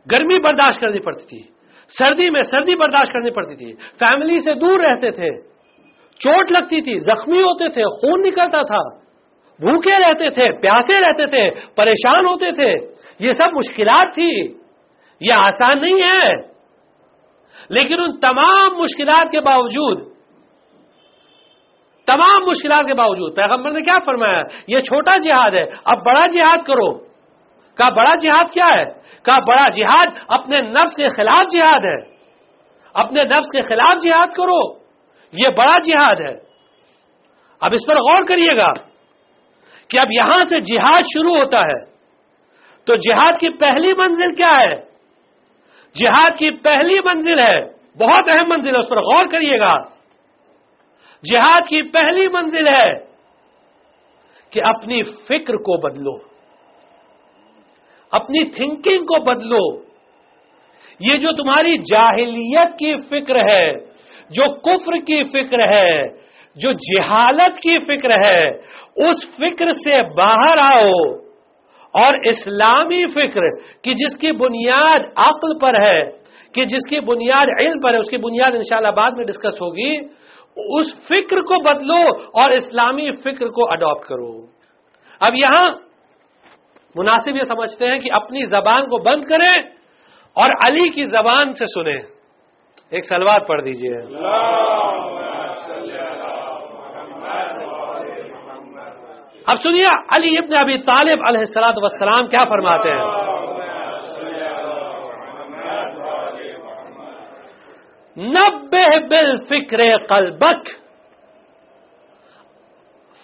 گرمی برداشت کرنی پڑتی تھی، سردی میں سردی برداشت کرنی پڑتی تھی، فیملی سے دور رہتے تھے، چوٹ لگتی تھی، زخمی ہوتے تھے، خون نکلتا تھا، بھوکے رہتے تھے، پیاسے رہتے تھے، پریشان ہوتے تھے، یہ سب مشکلات تھی، یہ آسان نہیں ہے۔ لیکن ان تمام مشکلات کے باوجود پیغمبر نے کیا فرمایا؟ یہ چھوٹا جہاد ہے، اب بڑا جہاد کرو۔ کہا بڑا جہاد کیا ہے؟ کہا بڑا جہاد اپنے نفس کے خلاف جہاد ہے، اپنے نفس کے خلاف جہاد کرو، یہ بڑا جہاد ہے۔ اب اس پر غور کریے گا کہ اب یہاں سے جہاد شروع ہوتا ہے تو جہاد کی پہلی منزل کیا ہے؟ جہاد کی پہلی منزل ہے، بہت اہم منزل ہے، اس پر غور کریے گا. جہاد کی پہلی منزل ہے کہ اپنی فکر کو بدلو، اپنی تھنکنگ کو بدلو. یہ جو تمہاری جاہلیت کی فکر ہے، جو کفر کی فکر ہے، جو جہالت کی فکر ہے، اس فکر سے باہر آؤ اور اسلامی فکر کہ جس کی بنیاد عقل پر ہے، کہ جس کی بنیاد علم پر ہے، اس کی بنیاد انشاءاللہ بعد میں ڈسکس ہوگی، اس فکر کو بدلو اور اسلامی فکر کو اڈاپٹ کرو. اب یہاں مناسب یہ سمجھتے ہیں کہ اپنی زبان کو بند کریں اور علی کی زبان سے سنیں. ایک صلوات پڑھ دیجئے. اب سنیے علی ابن ابی طالب علیہ الصلوۃ والسلام کیا فرماتے ہیں. نبہ بالفکر قلبک،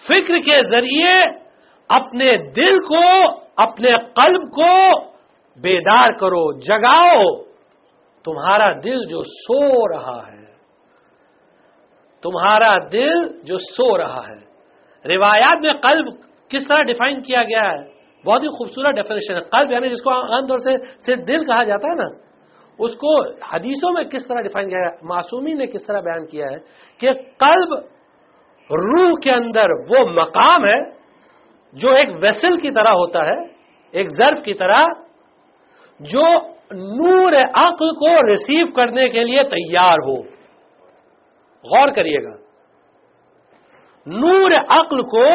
فکر کے ذریعے اپنے دل کو، اپنے قلب کو بیدار کرو، جگاؤ. تمہارا دل جو سو رہا ہے، تمہارا دل جو سو رہا ہے. روایات میں قلب کس طرح ڈیفائن کیا گیا ہے؟ بہت ہی خوبصورت ڈیفینیشن ہے. قلب یعنی جس کو عام طور سے صرف دل کہا جاتا ہے نا، اس کو حدیثوں میں کس طرح ڈیفائن کیا ہے، معصومین نے کس طرح بیان کیا ہے کہ قلب روح کے اندر وہ مقام ہے جو ایک ویسل کی طرح ہوتا ہے، ایک ظرف کی طرح، جو نور عقل کو ریسیو کرنے کے لیے تیار ہو. غور کریے گا، نور عقل کو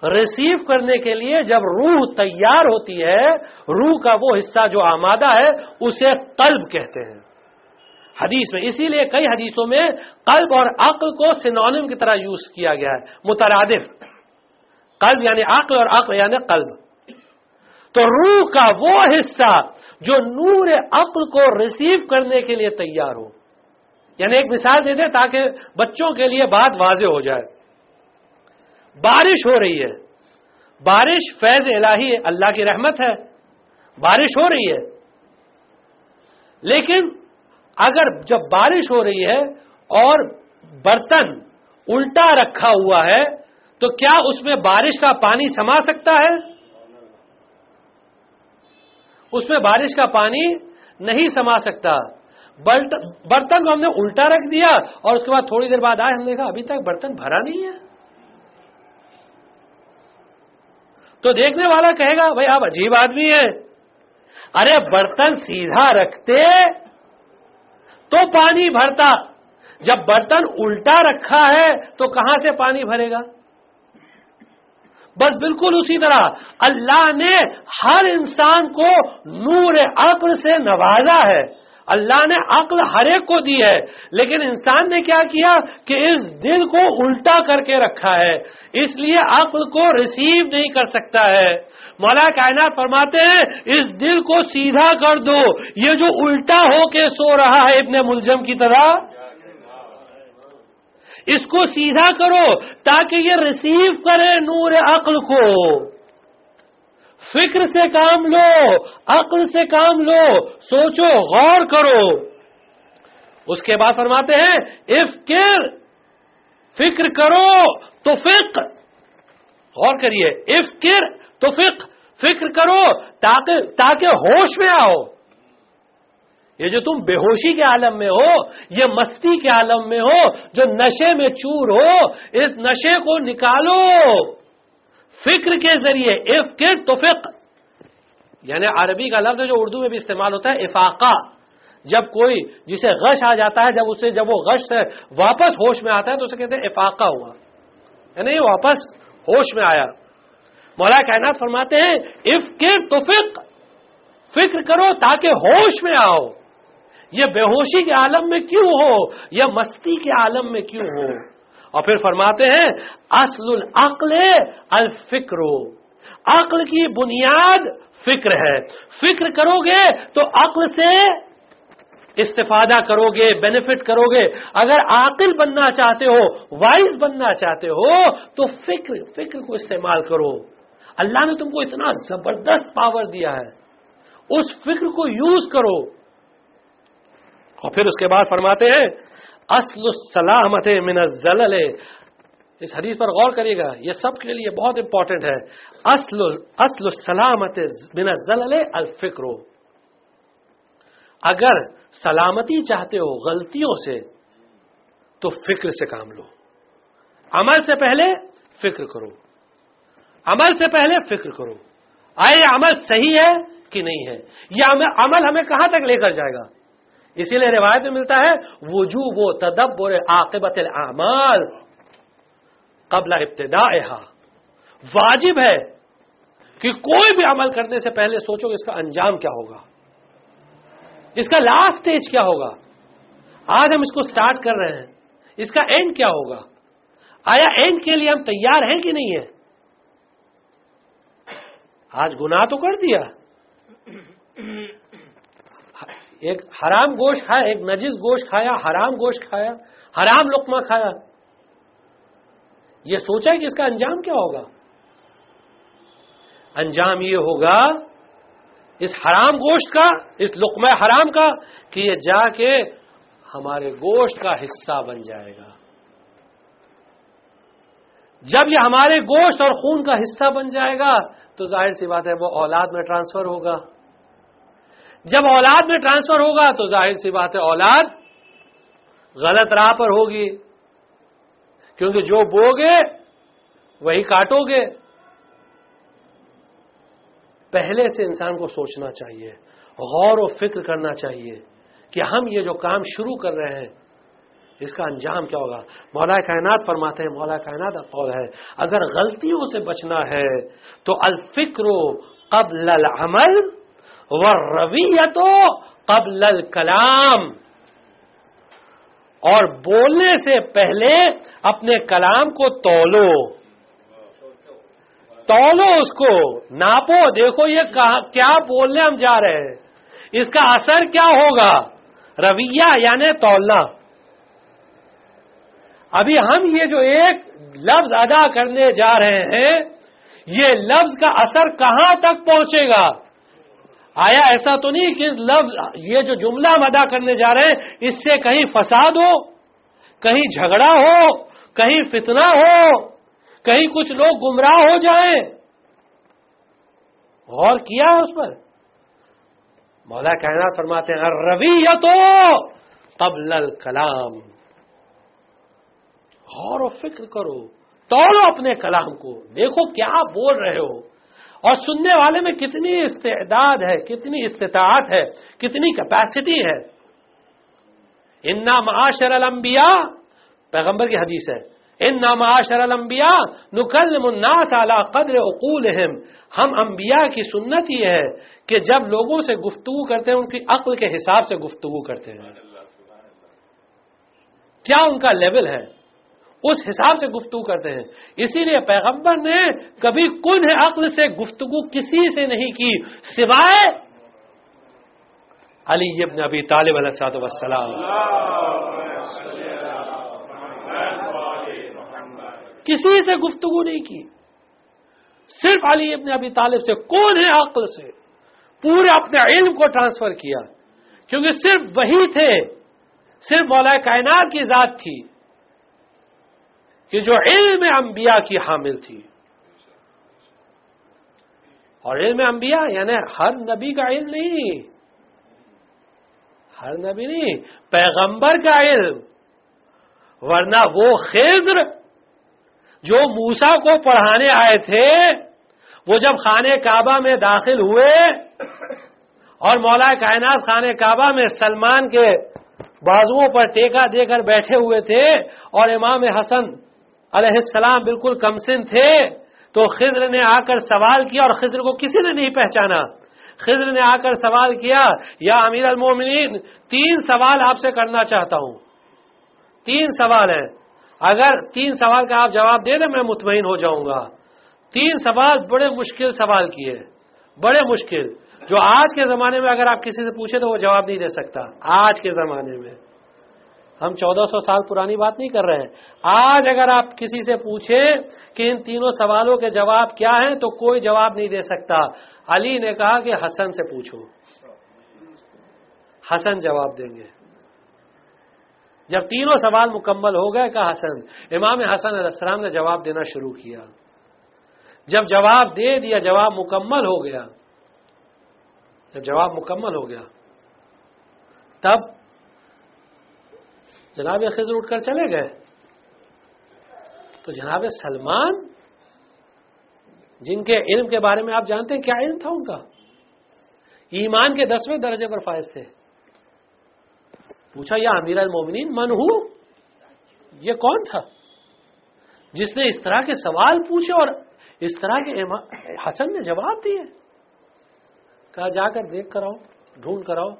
ریسیو کرنے کے لیے جب روح تیار ہوتی ہے، روح کا وہ حصہ جو آمادہ ہے اسے قلب کہتے ہیں حدیث میں. اسی لیے کئی حدیثوں میں قلب اور عقل کو سینونیم کی طرح یوز کیا گیا ہے، مترادف. قلب یعنی عقل اور عقل یعنی قلب. تو روح کا وہ حصہ جو نور عقل کو ریسیو کرنے کے لیے تیار ہو. یعنی ایک مثال دے دیں تاکہ بچوں کے لیے بات واضح ہو جائے. بارش ہو رہی ہے، بارش فیض الہی ہے، اللہ کی رحمت ہے، بارش ہو رہی ہے. لیکن اگر جب بارش ہو رہی ہے اور برتن الٹا رکھا ہوا ہے تو کیا اس میں بارش کا پانی سما سکتا ہے؟ اس میں بارش کا پانی نہیں سما سکتا. برتن کو ہم نے الٹا رکھ دیا اور اس کے بعد تھوڑی دیر بعد آئے، ہم نے کہا ابھی تک برتن بھرا نہیں ہے. تو دیکھنے والا کہے گا بھائی آپ عجیب آدمی ہیں، ارے برتن سیدھا رکھتے تو پانی بھرتا، جب برتن الٹا رکھا ہے تو کہاں سے پانی بھرے گا؟ بس بالکل اسی طرح اللہ نے ہر انسان کو نور عقل سے نوازا ہے. اللہ نے عقل ہر ایک کو دی ہے، لیکن انسان نے کیا کیا کہ اس دل کو الٹا کر کے رکھا ہے، اس لیے عقل کو ریسیو نہیں کر سکتا ہے. مولا کائنات فرماتے ہیں اس دل کو سیدھا کر دو، یہ جو الٹا ہو کے سو رہا ہے ابن ملجم کی طرح، اس کو سیدھا کرو تاکہ یہ ریسیو کرے نور عقل کو. فکر سے کام لو، عقل سے کام لو، سوچو، غور کرو. اس کے بعد فرماتے ہیں افکر، فکر کرو تو فقہ. غور کریے، افکر تو فقہ، فکر کرو تاکہ ہوش میں آؤ. یہ جو تم بے ہوشی کے عالم میں ہو، یہ مستی کے عالم میں ہو، جو نشے میں چور ہو، اس نشے کو نکالو فکر کے ذریعے. افکر تو فقہ، یعنی عربی کا لفظ جو اردو میں بھی استعمال ہوتا ہے افاقہ. جب کوئی جسے غش آ جاتا ہے، جب وہ غش سے واپس ہوش میں آتا ہے تو اسے کہتے ہیں افاقہ ہوا، یعنی واپس ہوش میں آیا. مولا کائنات فرماتے ہیں افکر تو فقہ، فکر کرو تاکہ ہوش میں آؤ. یہ بے ہوشی کے عالم میں کیوں ہو، یہ مستی کے عالم میں کیوں ہو. اور پھر فرماتے ہیں اصل العقل الفکر، عقل کی بنیاد فکر ہے. فکر کرو گے تو عقل سے استفادہ کرو گے، بینیفٹ کرو گے. اگر عاقل بننا چاہتے ہو، وائز بننا چاہتے ہو تو فکر کو استعمال کرو. اللہ نے تم کو اتنا زبردست پاور دیا ہے، اس فکر کو یوز کرو. اور پھر اس کے بعد فرماتے ہیں اصل السلامت من الزلل. اس حدیث پر غور کریے گا، یہ سب کے لیے بہت امپورٹنٹ ہے. اصل السلامت من الزلل الفکر. اگر سلامتی چاہتے ہو غلطیوں سے تو فکر سے کام لو. عمل سے پہلے فکر کرو، عمل سے پہلے فکر کرو. آئے عمل صحیح ہے کہ نہیں ہے، یہ عمل ہمیں کہاں تک لے کر جائے گا. اسی لیے روایت میں ملتا ہے وجوب و تدبر عاقبت الاعمال قبل ابتدائها. واجب ہے کہ کوئی بھی عمل کرنے سے پہلے سوچو کہ اس کا انجام کیا ہوگا، اس کا لاسٹ سٹیج کیا ہوگا. آج ہم اس کو سٹارٹ کر رہے ہیں، اس کا اینڈ کیا ہوگا. آیا اینڈ کے لیے ہم تیار ہیں کہ نہیں ہیں. آج گناہ تو کر دیا، ایک حرام گوشت کھایا، ایک نجس گوشت کھایا، حرام گوشت کھایا، حرام لقمہ کھایا. یہ سوچا ہے کہ اس کا انجام کیا ہوگا. انجام یہ ہوگا اس حرام گوشت کا، اس لقمہ حرام کا، کہ یہ جا کے ہمارے گوشت کا حصہ بن جائے گا. جب یہ ہمارے گوشت اور خون کا حصہ بن جائے گا تو ظاہر سی بات ہے وہ اولاد میں ٹرانسفر ہوگا. جب اولاد میں ٹرانسفر ہوگا تو ظاہر سی بات ہے اولاد غلط راہ پر ہوگی، کیونکہ جو بوگے وہی کاٹو گے. پہلے سے انسان کو سوچنا چاہیے، غور و فکر کرنا چاہیے کہ ہم یہ جو کام شروع کر رہے ہیں اس کا انجام کیا ہوگا. مولا کائنات فرماتے ہیں، مولا کائنات کا قول ہے اگر غلطیوں سے بچنا ہے تو الفکر قبل العمل والرویۃ قبل الکلام. اور بولنے سے پہلے اپنے کلام کو تولو اس کو ناپو. دیکھو یہ کیا بولنے ہم جا رہے ہیں، اس کا اثر کیا ہوگا. رویہ یعنی تولنا. ابھی ہم یہ جو ایک لفظ ادا کرنے جا رہے ہیں، یہ لفظ کا اثر کہاں تک پہنچے گا. آیا ایسا تو نہیں کہ لفظ یہ جو جملہ ہم ادا کرنے جا رہے ہیں اس سے کہیں فساد ہو، کہیں جھگڑا ہو، کہیں فتنہ ہو، کہیں کچھ لوگ گمراہ ہو جائیں. غور کیا ہے اس پر. مولا کائنات فرماتے ہیں الرویۃ قبل الکلام. غور و فکر کرو، توڑو اپنے کلام کو، دیکھو کیا بول رہے ہو اور سننے والے میں کتنی استعداد ہے، کتنی استطاعت ہے، کتنی کیپیسٹی ہے. انا معاشر الانبیاء، پیغمبر کی حدیث ہے، انا معاشر الانبیاء نکلم الناس علی قدر عقولہم. ہم انبیاء کی سنت یہ ہے کہ جب لوگوں سے گفتگو کرتے ہیں ان کی عقل کے حساب سے گفتگو کرتے ہیں. کیا ان کا لیول ہے اس حساب سے گفتگو کرتے ہیں. اسی لیے پیغمبر نے کبھی کنہ عقل سے گفتگو کسی سے نہیں کی سوائے علی ابن ابی طالب علیہ الصلوۃ والسلام. کسی سے گفتگو نہیں کی، صرف علی ابن ابی طالب سے کنہ عقل سے پورے اپنے علم کو ٹرانسفر کیا، کیونکہ صرف وہی تھے، صرف مولا کائنات کی ذات تھی کہ جو علم انبیاء کی حامل تھی. اور علم انبیاء یعنی ہر نبی کا علم نہیں، ہر نبی نہیں، پیغمبر کا علم. ورنہ وہ خضر جو موسیٰ کو پڑھانے آئے تھے، وہ جب خانہ کعبہ میں داخل ہوئے اور مولا کائنات خانہ کعبہ میں سلمان کے بازوؤں پر ٹیکا دے کر بیٹھے ہوئے تھے اور امام حسن علیہ السلام بالکل کمسن تھے، تو خضر نے آ کر سوال کیا، اور خضر کو کسی نے نہیں پہچانا. خضر نے آ کر سوال کیا، یا امیر المومنین 3 سوال آپ سے کرنا چاہتا ہوں. 3 سوال ہیں، اگر 3 سوال کا آپ جواب دے دیں میں مطمئن ہو جاؤں گا. 3 سوال بڑے مشکل سوال کیے، بڑے مشکل. جو آج کے زمانے میں اگر آپ کسی سے پوچھیں تو وہ جواب نہیں دے سکتا. آج کے زمانے میں ہم 1400 سال پرانی بات نہیں کر رہے ہیں. آج اگر آپ کسی سے پوچھیں کہ ان تینوں سوالوں کے جواب کیا ہیں تو کوئی جواب نہیں دے سکتا. علی نے کہا کہ حسن سے پوچھو، حسن جواب دیں گے. جب تینوں سوال مکمل ہو گئے کہا حسن. امام حسن علیہ السلام نے جواب دینا شروع کیا. جب جواب دے دیا، جواب مکمل ہو گیا، جب جواب مکمل ہو گیا تب جناب خضر اٹھ کر چلے گئے. تو جناب سلمان جن کے علم کے بارے میں آپ جانتے ہیں کیا علم تھا ان کا، ایمان کے 10ویں درجے پر فائز تھے. پوچھا یا امیر المومنین من ہو، یہ کون تھا جس نے اس طرح کے سوال پوچھے اور اس طرح کے حسن نے جواب دیے. کہا جا کر دیکھ کر آؤ، ڈھونڈ کر آؤ.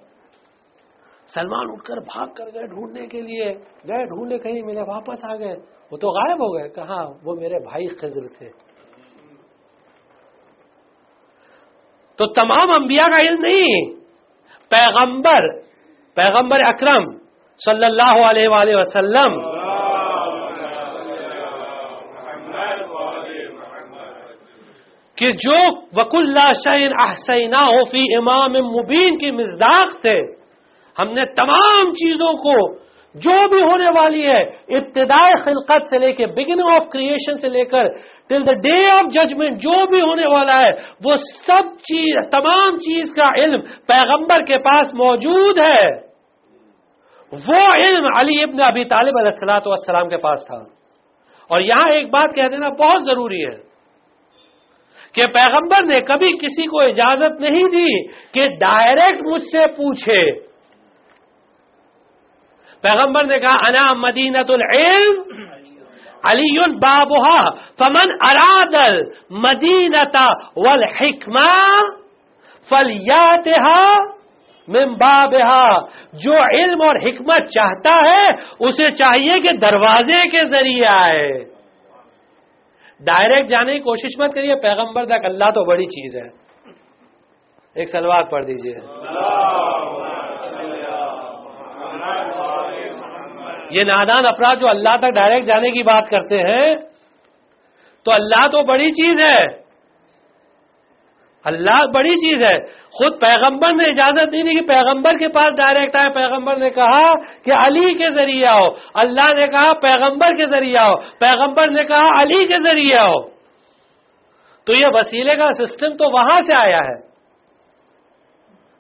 سلمان اٹھ کر بھاگ کر گئے ڈھونڈنے کے لیے. گئے ڈھونڈے، کہیں ملے، واپس آ گئے. وہ تو غائب ہو گئے. کہا وہ میرے بھائی خضر تھے. تو تمام انبیاء کا علم نہیں، پیغمبر اکرم صلی اللہ علیہ وآلہ وسلم کہ جو وَكُلَّ شَيْءٍ أَحْصَيْنَاهُ فِي إِمَامٍ مُبِينٍ کی مصداق تھے. ہم نے تمام چیزوں کو جو بھی ہونے والی ہے ابتدائے خلقت سے لے کے بگننگ آف کریشن سے لے کر ٹل دا ڈے آف ججمنٹ جو بھی ہونے والا ہے وہ سب چیز، تمام چیز کا علم پیغمبر کے پاس موجود ہے. وہ علم علی ابن ابی طالب علیہ الصلوۃ والسلام کے پاس تھا. اور یہاں ایک بات کہہ دینا بہت ضروری ہے کہ پیغمبر نے کبھی کسی کو اجازت نہیں دی کہ ڈائریکٹ مجھ سے پوچھے. پیغمبر نے کہا انا مدینۃ العلم علی بابها فمن اراد المدینۃ والحکمہ فلیاتها من بابها. جو علم اور حکمت چاہتا ہے اسے چاہیے کہ دروازے کے ذریعے آئے. ڈائریکٹ جانے کی کوشش مت کریے. پیغمبر تک اللہ تو بڑی چیز ہے. ایک صلوات پڑھ دیجئے. یہ نادان افراد جو اللہ تک ڈائریکٹ جانے کی بات کرتے ہیں تو اللہ تو بڑی چیز ہے، اللہ بڑی چیز ہے. خود پیغمبر نے اجازت نہیں دی کہ پیغمبر کے پاس ڈائریکٹ آئے. پیغمبر نے کہا کہ علی کے ذریعے آؤ. اللہ نے کہا پیغمبر کے ذریعے آؤ. پیغمبر نے کہا علی کے ذریعے آؤ. تو یہ وسیلے کا سسٹم تو وہاں سے آیا ہے،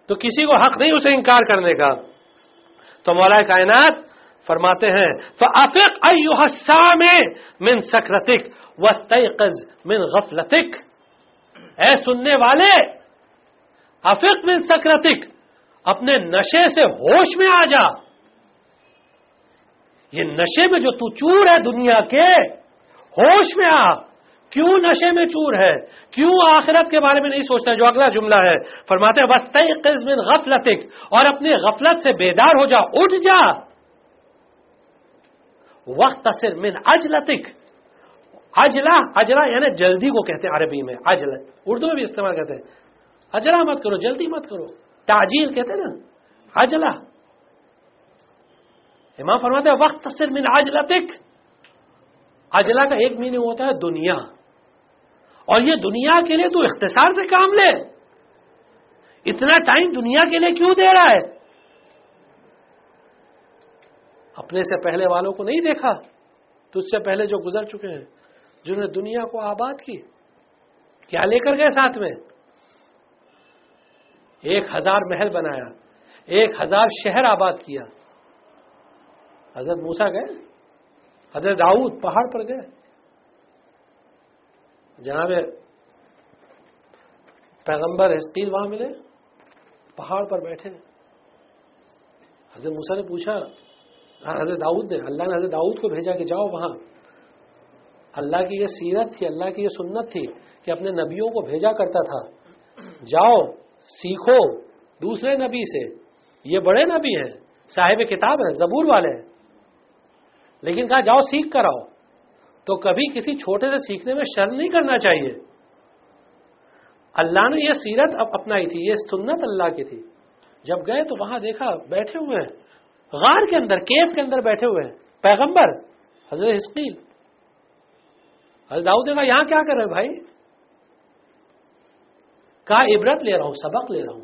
تو کسی کو حق نہیں اسے انکار کرنے کا. تو مولا کائنات فرماتے ہیں فَأَفِقْ أَيُّهَا السَّامِعُ مِنْ سَكْرَتِكَ وَاسْتَيْقِظْ مِنْ غَفْلَتِكَ. اے سننے والے، افق من سکرتک، اپنے نشے سے ہوش میں آ جا. یہ نشے میں جو تو چور ہے دنیا کے، ہوش میں آ. کیوں نشے میں چور ہے؟ کیوں آخرت کے بارے میں نہیں سوچتا؟ جو اگلا جملہ ہے فرماتے ہیں وَاسْتَيْقِظْ مِنْ غَفْلَتِكَ، اور اپنے غفلت سے بیدار ہو جا، اٹھ جا. وَاخْتَصِرْ مِنْ عَجْلَتِكَ. اجلا یعنی جلدی کو کہتے ہیں عربی میں. اجل اردو میں بھی استعمال کرتے ہیں. اجلا مت کرو، جلدی مت کرو، تعجیل کہتے ہیں نا، اجلا. امام فرماتے ہیں وَاخْتَصِرْ مِنْ عَجْلَتِكَ. اجلا کا ایک میننگ ہوتا ہے دنیا، اور یہ دنیا کے لیے تو اختصار سے کام لے. اتنا ٹائم دنیا کے لیے کیوں دے رہا ہے؟ اپنے سے پہلے والوں کو نہیں دیکھا؟ تجھ سے پہلے جو گزر چکے ہیں، جنہوں نے دنیا کو آباد کی، کیا لے کر گئے ساتھ میں؟ 1000 محل بنایا، 1000 شہر آباد کیا. حضرت موسیٰ گئے، حضرت داؤد پہاڑ پر گئے، جناب پیغمبر حزقیل وہاں ملے، پہاڑ پر بیٹھے. حضرت موسیٰ نے پوچھا، حضرت داؤد نے، اللہ نے حضرت داؤد کو بھیجا کہ جاؤ وہاں. اللہ کی یہ سیرت تھی، اللہ کی یہ سنت تھی کہ اپنے نبیوں کو بھیجا کرتا تھا، جاؤ سیکھو دوسرے نبی سے. یہ بڑے نبی ہیں، صاحب کتاب ہیں، زبور والے ہیں، لیکن کہا جاؤ سیکھ کر آؤ. تو کبھی کسی چھوٹے سے سیکھنے میں شرم نہیں کرنا چاہیے. اللہ نے یہ سیرت اب اپنائی تھی، یہ سنت اللہ کی تھی. جب گئے تو وہاں دیکھا بیٹھے ہوئے ہیں غار کے اندر، کیف کے اندر بیٹھے ہوئے ہیں پیغمبر حضرت حزقیل. حضرت داؤد نے کہا یہاں کیا کر رہے بھائی؟ کہا عبرت لے رہا ہوں، سبق لے رہا ہوں.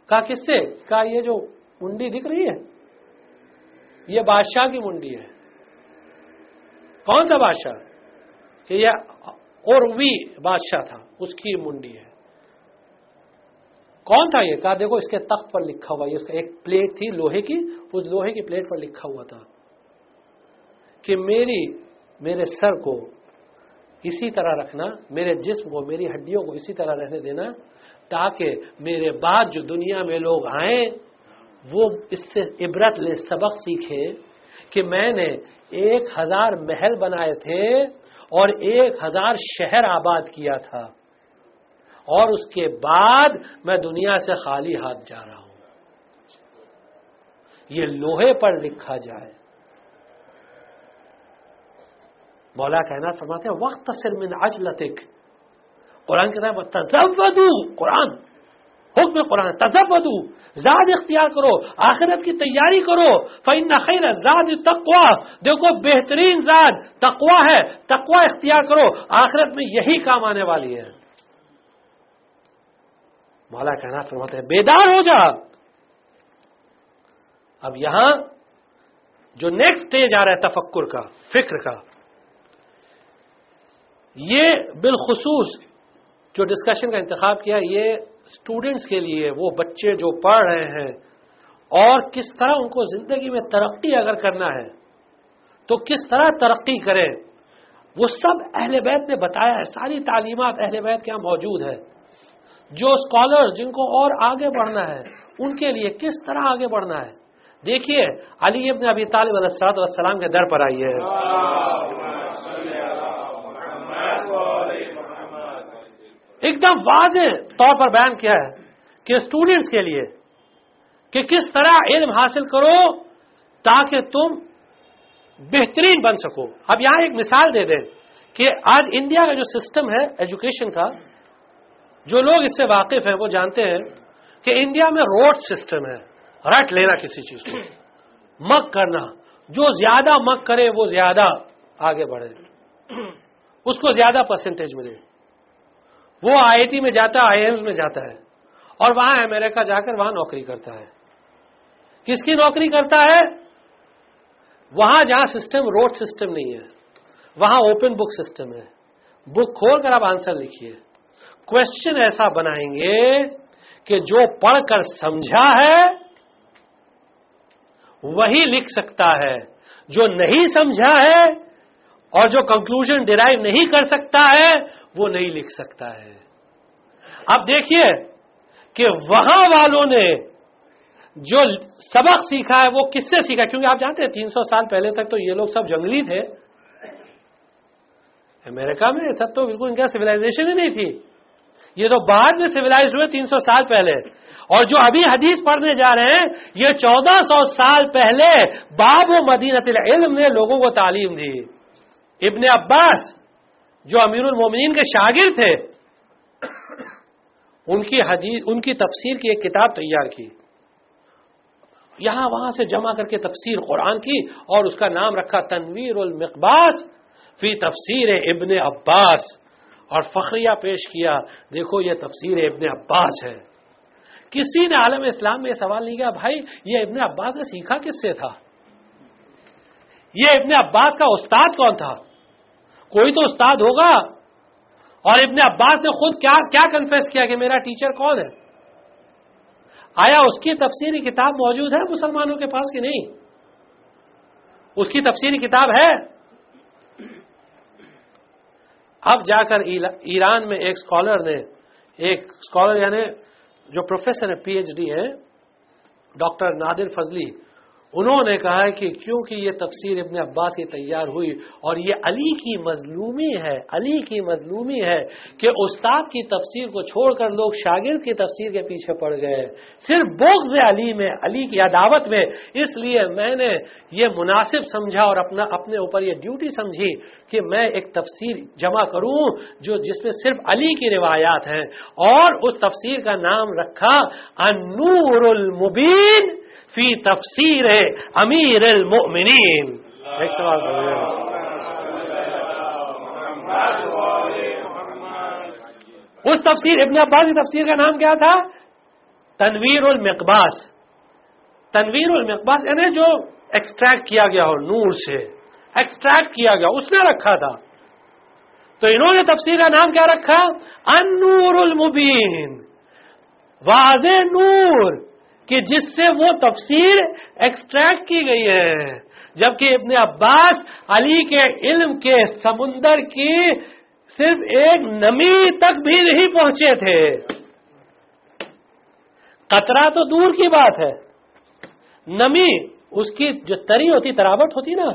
کہا کس سے؟ کہا یہ جو منڈی دکھ رہی ہے یہ بادشاہ کی منڈی ہے. کون سا بادشاہ؟ کہ یہ اوروی بادشاہ تھا، اس کی منڈی ہے. کون تھا یہ؟ کہا دیکھو اس کے تخت پر لکھا ہوا، یہ اس کا ایک پلیٹ تھی لوہے کی، اس لوہے کی پلیٹ پر لکھا ہوا تھا کہ میرے سر کو اسی طرح رکھنا، میرے جسم کو، میری ہڈیوں کو اسی طرح رہنے دینا، تاکہ میرے بعد جو دنیا میں لوگ آئیں وہ اس سے عبرت لے، سبق سیکھے کہ میں نے 1000 محل بنائے تھے اور 1000 شہر آباد کیا تھا، اور اس کے بعد میں دنیا سے خالی ہاتھ جا رہا ہوں. یہ لوہے پر لکھا جائے. مولا کائنات فرماتے ہیں وَاخْتَصِرْ مِنْ عَجْلَتِكَ. قرآن کہتا ہے تَزَوَّدُوا، قرآن حکم قرآن، تزودوا، زاد اختیار کرو، آخرت کی تیاری کرو. فإن خیر الزاد التقوی، دیکھو بہترین زاد تقوی ہے، تقوی اختیار کرو، آخرت میں یہی کام آنے والی ہے. مولا کائنات فرماتے ہیں بیدار ہو جا. اب یہاں جو نیکسٹ سٹیج آ رہا ہے تفکر کا، فکر کا، یہ بالخصوص جو ڈسکشن کا انتخاب کیا یہ اسٹوڈنٹس کے لیے، وہ بچے جو پڑھ رہے ہیں اور کس طرح ان کو زندگی میں ترقی اگر کرنا ہے تو کس طرح ترقی کریں، وہ سب اہل بیت نے بتایا ہے. ساری تعلیمات اہل بیت کے یہاں موجود ہے. جو اسکالر جن کو اور آگے بڑھنا ہے ان کے لیے کس طرح آگے بڑھنا ہے. دیکھیے علی ابن ابی طالب علیہ الصلوۃ والسلام کے در پر آئیے، ایک دم واضح طور پر بیان کیا ہے کہ اسٹوڈنٹس کے لیے کہ کس طرح علم حاصل کرو تاکہ تم بہترین بن سکو. اب یہاں ایک مثال دے دیں کہ آج انڈیا کا جو سسٹم ہے ایجوکیشن کا، جو لوگ اس سے واقف ہیں وہ جانتے ہیں کہ انڈیا میں روٹ سسٹم ہے، رٹ لینا کسی چیز کو، مک کرنا، جو زیادہ مک کرے وہ زیادہ آگے بڑھے، اس کو زیادہ پرسنٹیج ملے. وہ آئی آئی ٹی میں جاتا ہے، آئی ایمز میں جاتا ہے اور وہاں امریکہ جا کر وہاں نوکری کرتا ہے. کس کی نوکری کرتا ہے؟ وہاں جہاں سسٹم روٹ سسٹم نہیں ہے، وہاں اوپن بک سسٹم ہے. بک کھول کر آپ آنسر لکھیے. کوشچن ایسا بنائیں گے کہ جو پڑھ کر سمجھا ہے وہی لکھ سکتا ہے، جو نہیں سمجھا ہے اور جو کنکلوژن ڈیرائیو نہیں کر سکتا ہے وہ نہیں لکھ سکتا ہے. اب دیکھیے کہ وہاں والوں نے جو سبق سیکھا ہے وہ کس سے سیکھا، کیونکہ آپ جانتے ہیں 300 سال پہلے تک تو یہ لوگ سب جنگلی تھے. امریکہ میں سب تو بالکل ان کا سویلائزیشن ہی نہیں تھی. یہ تو بعد میں سویلائز ہوئے 300 سال پہلے. اور جو ابھی حدیث پڑھنے جا رہے ہیں یہ 1400 سال پہلے باب و مدینۃ العلم نے لوگوں کو تعلیم دی. ابن عباس جو امیر المومنین کے شاگرد تھے، ان کی تفسیر کی ایک کتاب تیار کی، یہاں وہاں سے جمع کر کے تفسیر قرآن کی اور اس کا نام رکھا تنویر المقباس فی تفسیر ابن عباس، اور فخریہ پیش کیا دیکھو یہ تفسیر ابن عباس ہے. کسی نے عالم اسلام میں یہ سوال نہیں کیا بھائی یہ ابن عباس نے سیکھا کس سے تھا، یہ ابن عباس کا استاد کون تھا؟ کوئی تو استاد ہوگا. اور ابن عباس نے خود کیا کنفیس کیا کہ میرا ٹیچر کون ہے؟ آیا اس کی تفسیری کتاب موجود ہے مسلمانوں کے پاس کہ نہیں؟ اس کی تفسیری کتاب ہے. اب جا کر ایران میں ایک اسکالر یعنی جو پروفیسر ہے، پی ایچ ڈی ہے، ڈاکٹر نادر فضلی، انہوں نے کہا کہ کیونکہ یہ تفسیر ابن عباس کی تیار ہوئی اور یہ علی کی مظلومی ہے، علی کی مظلومی ہے کہ استاد کی تفسیر کو چھوڑ کر لوگ شاگرد کی تفسیر کے پیچھے پڑ گئے صرف بغض علی میں، علی کی عداوت میں، اس لیے میں نے یہ مناسب سمجھا اور اپنے اوپر یہ ڈیوٹی سمجھی کہ میں ایک تفسیر جمع کروں جس میں صرف علی کی روایات ہیں، اور اس تفسیر کا نام رکھا النور المبین فی تفسیر امیر المؤمنین۔ ایک سوال اس تفسیر ابن عباس کی تفسیر کا نام کیا تھا؟ تنویر المقباس۔ تنویر المقباس یعنی جو ایکسٹریکٹ کیا گیا ہو، نور سے ایکسٹریکٹ کیا گیا، اس نے رکھا تھا۔ تو انہوں نے تفسیر کا نام کیا رکھا؟ النور المبین، واضح نور، کہ جس سے وہ تفسیر ایکسٹریکٹ کی گئی ہے، جبکہ ابن عباس علی کے علم کے سمندر کی صرف ایک نمی تک بھی نہیں پہنچے تھے۔ قطرہ تو دور کی بات ہے، نمی اس کی جو تری ہوتی، تراوٹ ہوتی نا،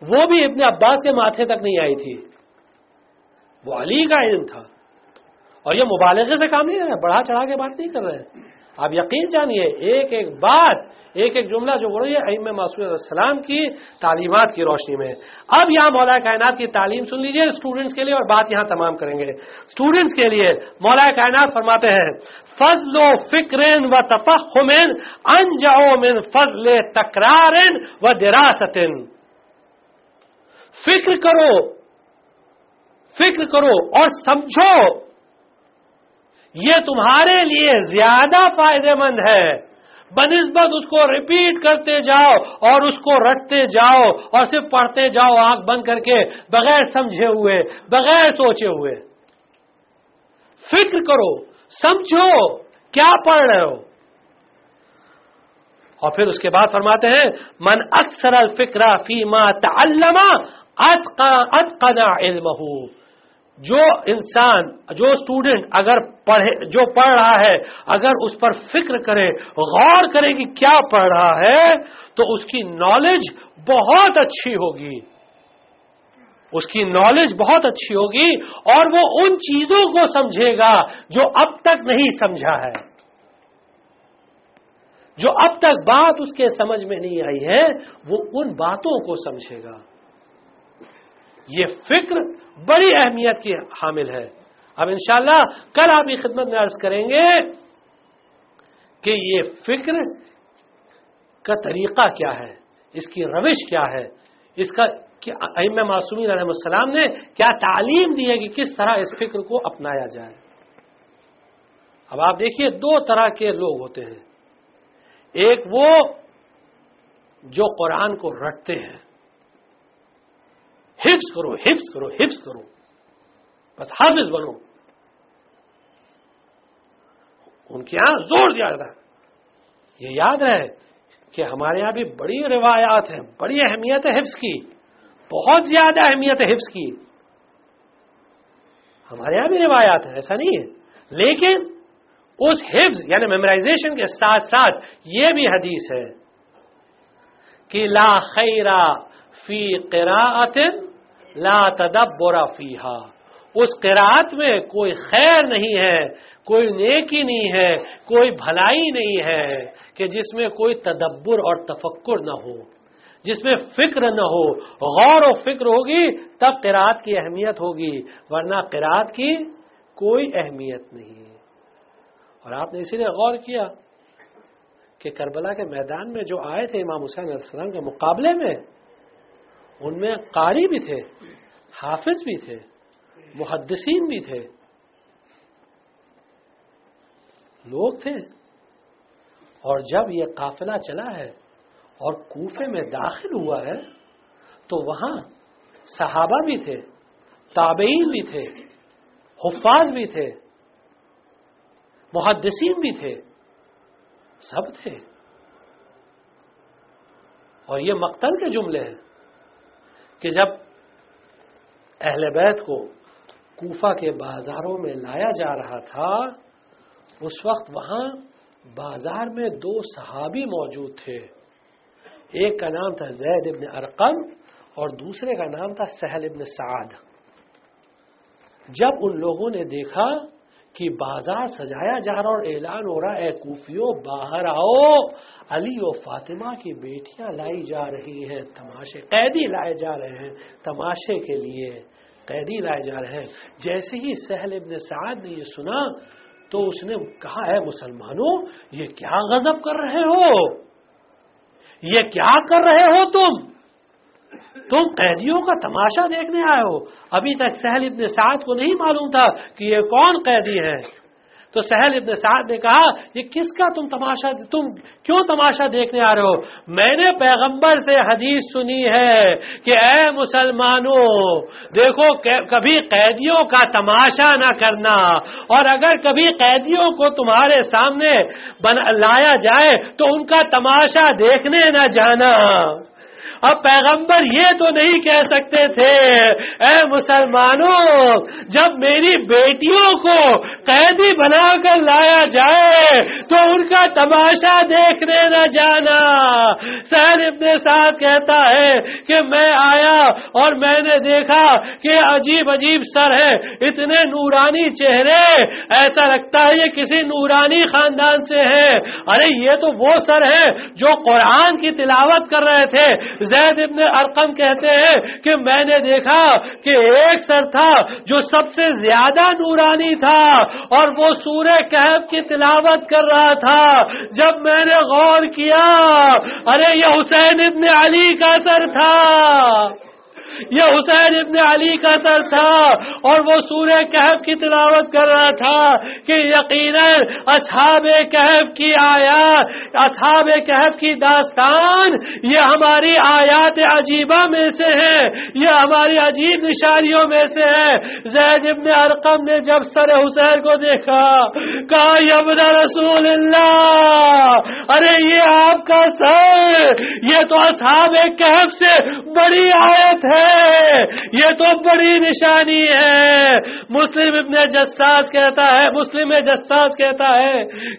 وہ بھی ابن عباس کے ماتھے تک نہیں آئی تھی۔ وہ علی کا علم تھا، اور یہ مبالغے سے کام نہیں کر رہے، بڑھا چڑھا کے بات نہیں کر رہے۔ آپ یقین جانیے ایک ایک بات، ایک ایک جملہ جو بڑھ رہی ہے ائمہ معصومین علیہ السلام کی تعلیمات کی روشنی میں۔ اب یہاں مولا کائنات کی تعلیم سن لیجئے اسٹوڈنٹس کے لیے، اور بات یہاں تمام کریں گے اسٹوڈنٹس کے لیے۔ مولا کائنات فرماتے ہیں فضل و فکر و تفہم انجع من فضل تکرار و دراست۔ فکر کرو اور سمجھو، یہ تمہارے لیے زیادہ فائدہ مند ہے بنسبت اس کو ریپیٹ کرتے جاؤ اور اس کو رٹتے جاؤ اور صرف پڑھتے جاؤ آنکھ بند کر کے، بغیر سمجھے ہوئے، بغیر سوچے ہوئے۔ فکر کرو، سمجھو کیا پڑھ رہے ہو۔ اور پھر اس کے بعد فرماتے ہیں من اکثر الفکر فیما تعلم اتقن علمہ۔ جو انسان، جو اسٹوڈنٹ اگر جو پڑھ رہا ہے، اگر اس پر فکر کرے، غور کرے کہ کیا پڑھ رہا ہے، تو اس کی نالج بہت اچھی ہوگی، اس کی نالج بہت اچھی ہوگی، اور وہ ان چیزوں کو سمجھے گا جو اب تک نہیں سمجھا ہے، جو اب تک بات اس کے سمجھ میں نہیں آئی ہے، وہ ان باتوں کو سمجھے گا۔ یہ فکر بڑی اہمیت کی حامل ہے۔ اب انشاءاللہ کل آپ کی خدمت میں عرض کریں گے کہ یہ فکر کا طریقہ کیا ہے، اس کی روش کیا ہے، اس کا ائمہ معصومین علیہ السلام نے کیا تعلیم دی ہے کہ کس طرح اس فکر کو اپنایا جائے۔ اب آپ دیکھیے دو طرح کے لوگ ہوتے ہیں، ایک وہ جو قرآن کو رٹتے ہیں، حفظ کرو حفظ کرو حفظ کرو، بس حافظ بنو، ان کے یہاں زور دیا جاتا ہے۔ یہ یاد رہے کہ ہمارے یہاں بھی بڑی روایات ہیں، بڑی اہمیت ہے حفظ کی، بہت زیادہ اہمیت ہے حفظ کی، ہمارے یہاں بھی روایات ہیں، ایسا نہیں ہے، لیکن اس حفظ یعنی میمورائزیشن کے ساتھ ساتھ یہ بھی حدیث ہے کہ لا خیر فی قراءۃ لا تدبر فیہا، اس قراءت میں کوئی خیر نہیں ہے، کوئی نیکی نہیں ہے، کوئی بھلائی نہیں ہے کہ جس میں کوئی تدبر اور تفکر نہ ہو، جس میں فکر نہ ہو، غور و فکر ہوگی تب قراءت کی اہمیت ہوگی، ورنہ قراءت کی کوئی اہمیت نہیں۔ اور آپ نے اسی لیے غور کیا کہ کربلا کے میدان میں جو آئے تھے امام حسین علیہ السلام کے مقابلے میں، ان میں قاری بھی تھے، حافظ بھی تھے، محدثین بھی تھے، لوگ تھے۔ اور جب یہ قافلہ چلا ہے اور کوفے میں داخل ہوا ہے تو وہاں صحابہ بھی تھے، تابعین بھی تھے، حفاظ بھی تھے، محدثین بھی تھے، سب تھے۔ اور یہ مقتل کے جملے ہیں کہ جب اہل بیت کو کوفہ کے بازاروں میں لایا جا رہا تھا، اس وقت وہاں بازار میں دو صحابی موجود تھے، ایک کا نام تھا زید ابن ارقم اور دوسرے کا نام تھا سہل ابن سعد. جب ان لوگوں نے دیکھا کہ بازار سجایا جا رہا اور اعلان ہو رہا، اے کوفیوں باہر آؤ، علی و فاطمہ کی بیٹیاں لائی جا رہی ہیں، تماشے قیدی لائے جا رہے ہیں، تماشے کے لیے قیدی لائے جا رہے ہیں. جیسے ہی سہل ابن سعد نے یہ سنا تو اس نے کہا، اے مسلمانوں یہ کیا غضب کر رہے ہو، یہ کیا کر رہے ہو تم قیدیوں کا تماشا دیکھنے آئے ہو. ابھی تک سہل ابن سعد کو نہیں معلوم تھا کہ یہ کون قیدی ہے. تو سہل ابن سعد نے کہا، یہ کس کا تم کیوں تماشا دیکھنے آ رہے ہو؟ میں نے پیغمبر سے حدیث سنی ہے کہ اے مسلمانوں دیکھو کبھی قیدیوں کا تماشا نہ کرنا، اور اگر کبھی قیدیوں کو تمہارے سامنے لایا جائے تو ان کا تماشا دیکھنے نہ جانا. اب پیغمبر یہ تو نہیں کہہ سکتے تھے، اے مسلمانوں جب میری بیٹیوں کو قیدی بنا کر لایا جائے تو ان کا تماشا دیکھنے نہ جانا. سہل ابن سعد کہتا ہے کہ میں آیا اور میں نے دیکھا کہ عجیب عجیب سر ہے، اتنے نورانی چہرے، ایسا لگتا ہے یہ کسی نورانی خاندان سے ہے. ارے یہ تو وہ سر ہے جو قرآن کی تلاوت کر رہے تھے. زید ابن ارقم کہتے ہیں کہ میں نے دیکھا کہ ایک سر تھا جو سب سے زیادہ نورانی تھا اور وہ سورہ کہف کی تلاوت کر رہا تھا. جب میں نے غور کیا، ارے یہ حسین ابن علی کا سر تھا، یہ حسین ابن علی کا سر تھا اور وہ سورہ کہف کی تلاوت کر رہا تھا کہ یقیناً اصحاب کہف کی آیات، اصحاب کہف کی داستان یہ ہماری آیات عجیبہ میں سے ہے، یہ ہماری عجیب نشانیوں میں سے ہے. زید ابن ارقم نے جب سر حسین کو دیکھا کہا، یا ابن رسول اللہ، ارے یہ آپ کا سر، یہ تو اصحاب کہف سے بڑی آیت ہے، یہ تو بڑی نشانی ہے. مسلم جساس کہتا ہے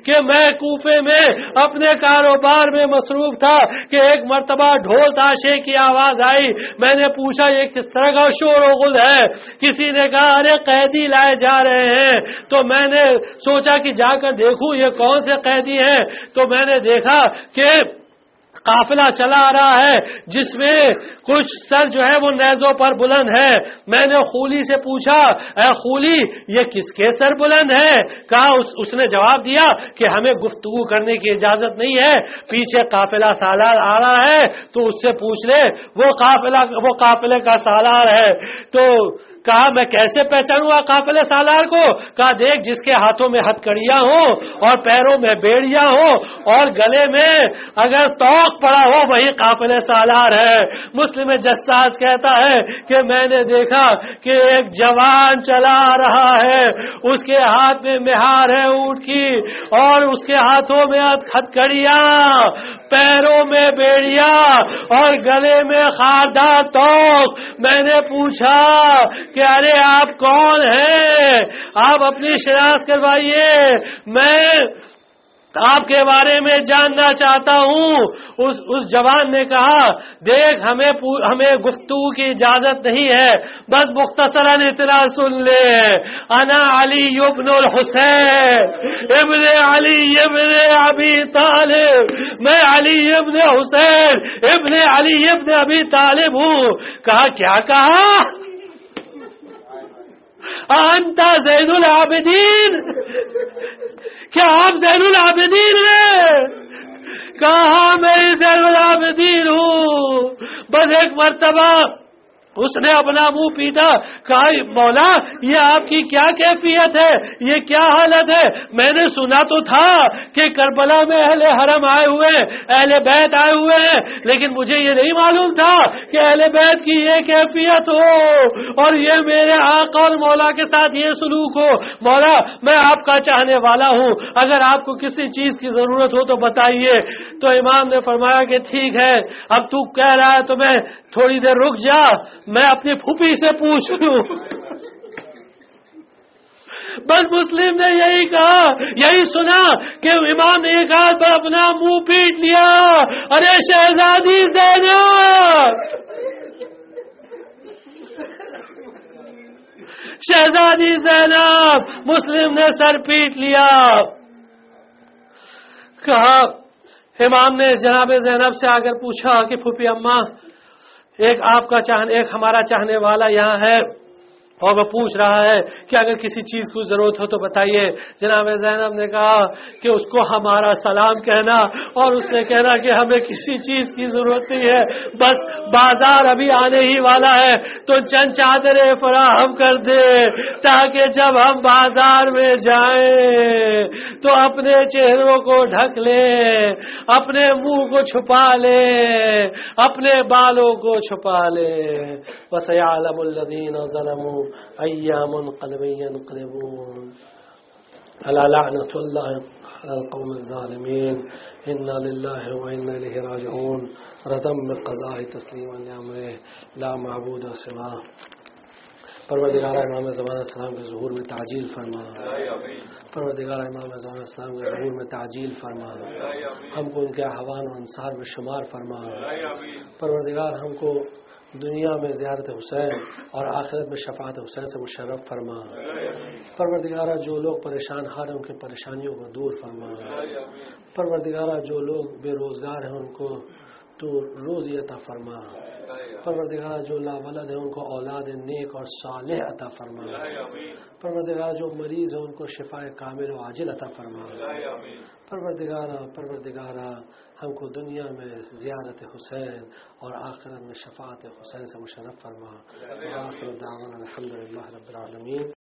کہ میں کوفے میں اپنے کاروبار میں مصروف تھا کہ ایک مرتبہ ڈھول تاشے کی آواز آئی. میں نے پوچھا یہ کس طرح کا شور و غل ہے؟ کسی نے کہا ارے قیدی لائے جا رہے ہیں. تو میں نے سوچا کہ جا کر دیکھوں یہ کون سے قیدی ہیں. تو میں نے دیکھا کہ قافلہ چلا آ رہا ہے جس میں کچھ سر جو ہے وہ نیزوں پر بلند ہے. میں نے خولی سے پوچھا، اے خولی یہ کس کے سر بلند ہے؟ کہا اس نے جواب دیا کہ ہمیں گفتگو کرنے کی اجازت نہیں ہے، پیچھے قافلہ سالار آ رہا ہے تو اس سے پوچھ لے، وہ قافلے کا سالار ہے. تو کہا میں کیسے پہچانوں قافلے سالار کو؟ کہا دیکھ جس کے ہاتھوں میں ہتھکڑیاں ہوں اور پیروں میں بیڑیاں ہوں اور گلے میں اگر توق پڑا ہو وہی قافلے سالار ہے. مسلم جساس کہتا ہے کہ میں نے دیکھا کہ ایک جوان چلا رہا ہے، اس کے ہاتھ میں مہار ہے اونٹ کی اور اس کے ہاتھوں میں ہتھکڑیاں، پیروں میں بیڑیاں اور گلے میں خاردار توق. میں نے پوچھا کہ ارے آپ کون ہیں؟ آپ اپنی شناخت کروائیے، میں آپ کے بارے میں جاننا چاہتا ہوں. اس جوان نے کہا دیکھ ہمیں گفتگو کی اجازت نہیں ہے، بس مختصراً اتنا سن لے، انا علی ابن الحسین ابن علی ابن ابی طالب، میں علی ابن حسین ابن علی ابن ابی طالب ہوں. کہا کیا کہا؟ انتا زین العابدین، کیا آپ زین العابدین ہیں؟ کہا میں زین العابدین ہوں. بس ایک مرتبہ اس نے اپنا منہ پیٹا، کہا مولا یہ آپ کی کیا کیفیت ہے، یہ کیا حالت ہے؟ میں نے سنا تو تھا کہ کربلا میں اہل حرم آئے ہوئے ہیں، اہل بیت آئے ہوئے ہیں، لیکن مجھے یہ نہیں معلوم تھا کہ اہل بیت کی یہ کیفیت ہو اور یہ میرے آقا اور مولا کے ساتھ یہ سلوک ہو. مولا میں آپ کا چاہنے والا ہوں، اگر آپ کو کسی چیز کی ضرورت ہو تو بتائیے. تو امام نے فرمایا کہ ٹھیک ہے، اب تو کہہ رہا ہے تو میں تھوڑی دیر رک جا، میں اپنی پھوپھی سے پوچھ لوں. بس مسلم نے یہی کہا، یہی سنا کہ امام نے ایک ہاتھ پر اپنا منہ پیٹ لیا ارے شہزادی زینب، شہزادی زینب، مسلم نے سر پیٹ لیا. کہا امام نے جناب زینب سے آ کر پوچھا کہ پھوپھی اماں، ایک ہمارا چاہنے والا یہاں ہے اور وہ پوچھ رہا ہے کہ اگر کسی چیز کو ضرورت ہو تو بتائیے. جناب زینب نے کہا کہ اس کو ہمارا سلام کہنا اور اس سے کہنا کہ ہمیں کسی چیز کی ضرورت نہیں ہے، بس بازار ابھی آنے ہی والا ہے تو چند چادریں فراہم کر دے تاکہ جب ہم بازار میں جائیں تو اپنے چہروں کو ڈھک لیں، اپنے منہ کو چھپا لیں، اپنے بالوں کو چھپا لیں. وَسَيَعْلَمُ الَّذِينَ ظَلَمُوا أَيَّ مُنقَلِبٍ يَنقَلِبُونَ أَلَا لَعْنَةُ اللَّهِ عَلَى الْقَوْمِ الظَّالِمِينَ إِنَّا لِلَّهِ وَإِنَّا إِلَيْهِ راجعون. رضم بقضاء تسلیما لأمره لا معبود سواه. پروردگار امام زمان السلام کے ظہور میں تعجیل فرما. پروردگار امام زمان السلام کے ظہور میں تعجیل فرما. ہم کو ان کے احوان و انصار میں شمار فرما. پروردگار ہم کو دنیا میں زیارت حسین اور آخرت میں شفاعت حسین سے مشرف فرما. پروردگارہ جو لوگ پریشان حال ہیں ان کی پریشانیوں کو دور فرما. پروردگارہ جو لوگ بے روزگار ہیں ان کو تو روزی عطا فرما. پروردگارہ جو لا ولد ہیں ان کو اولاد نیک اور صالح عطا فرما. پروردگارہ جو مریض ہیں ان کو شفاء کامل و عاجل عطا فرما. پروردگارہ ہم کو دنیا میں زیارت حسین اور آخرت میں شفاعت حسین سے مشرف فرما. آخر دعوانا الحمدللہ رب العالمین.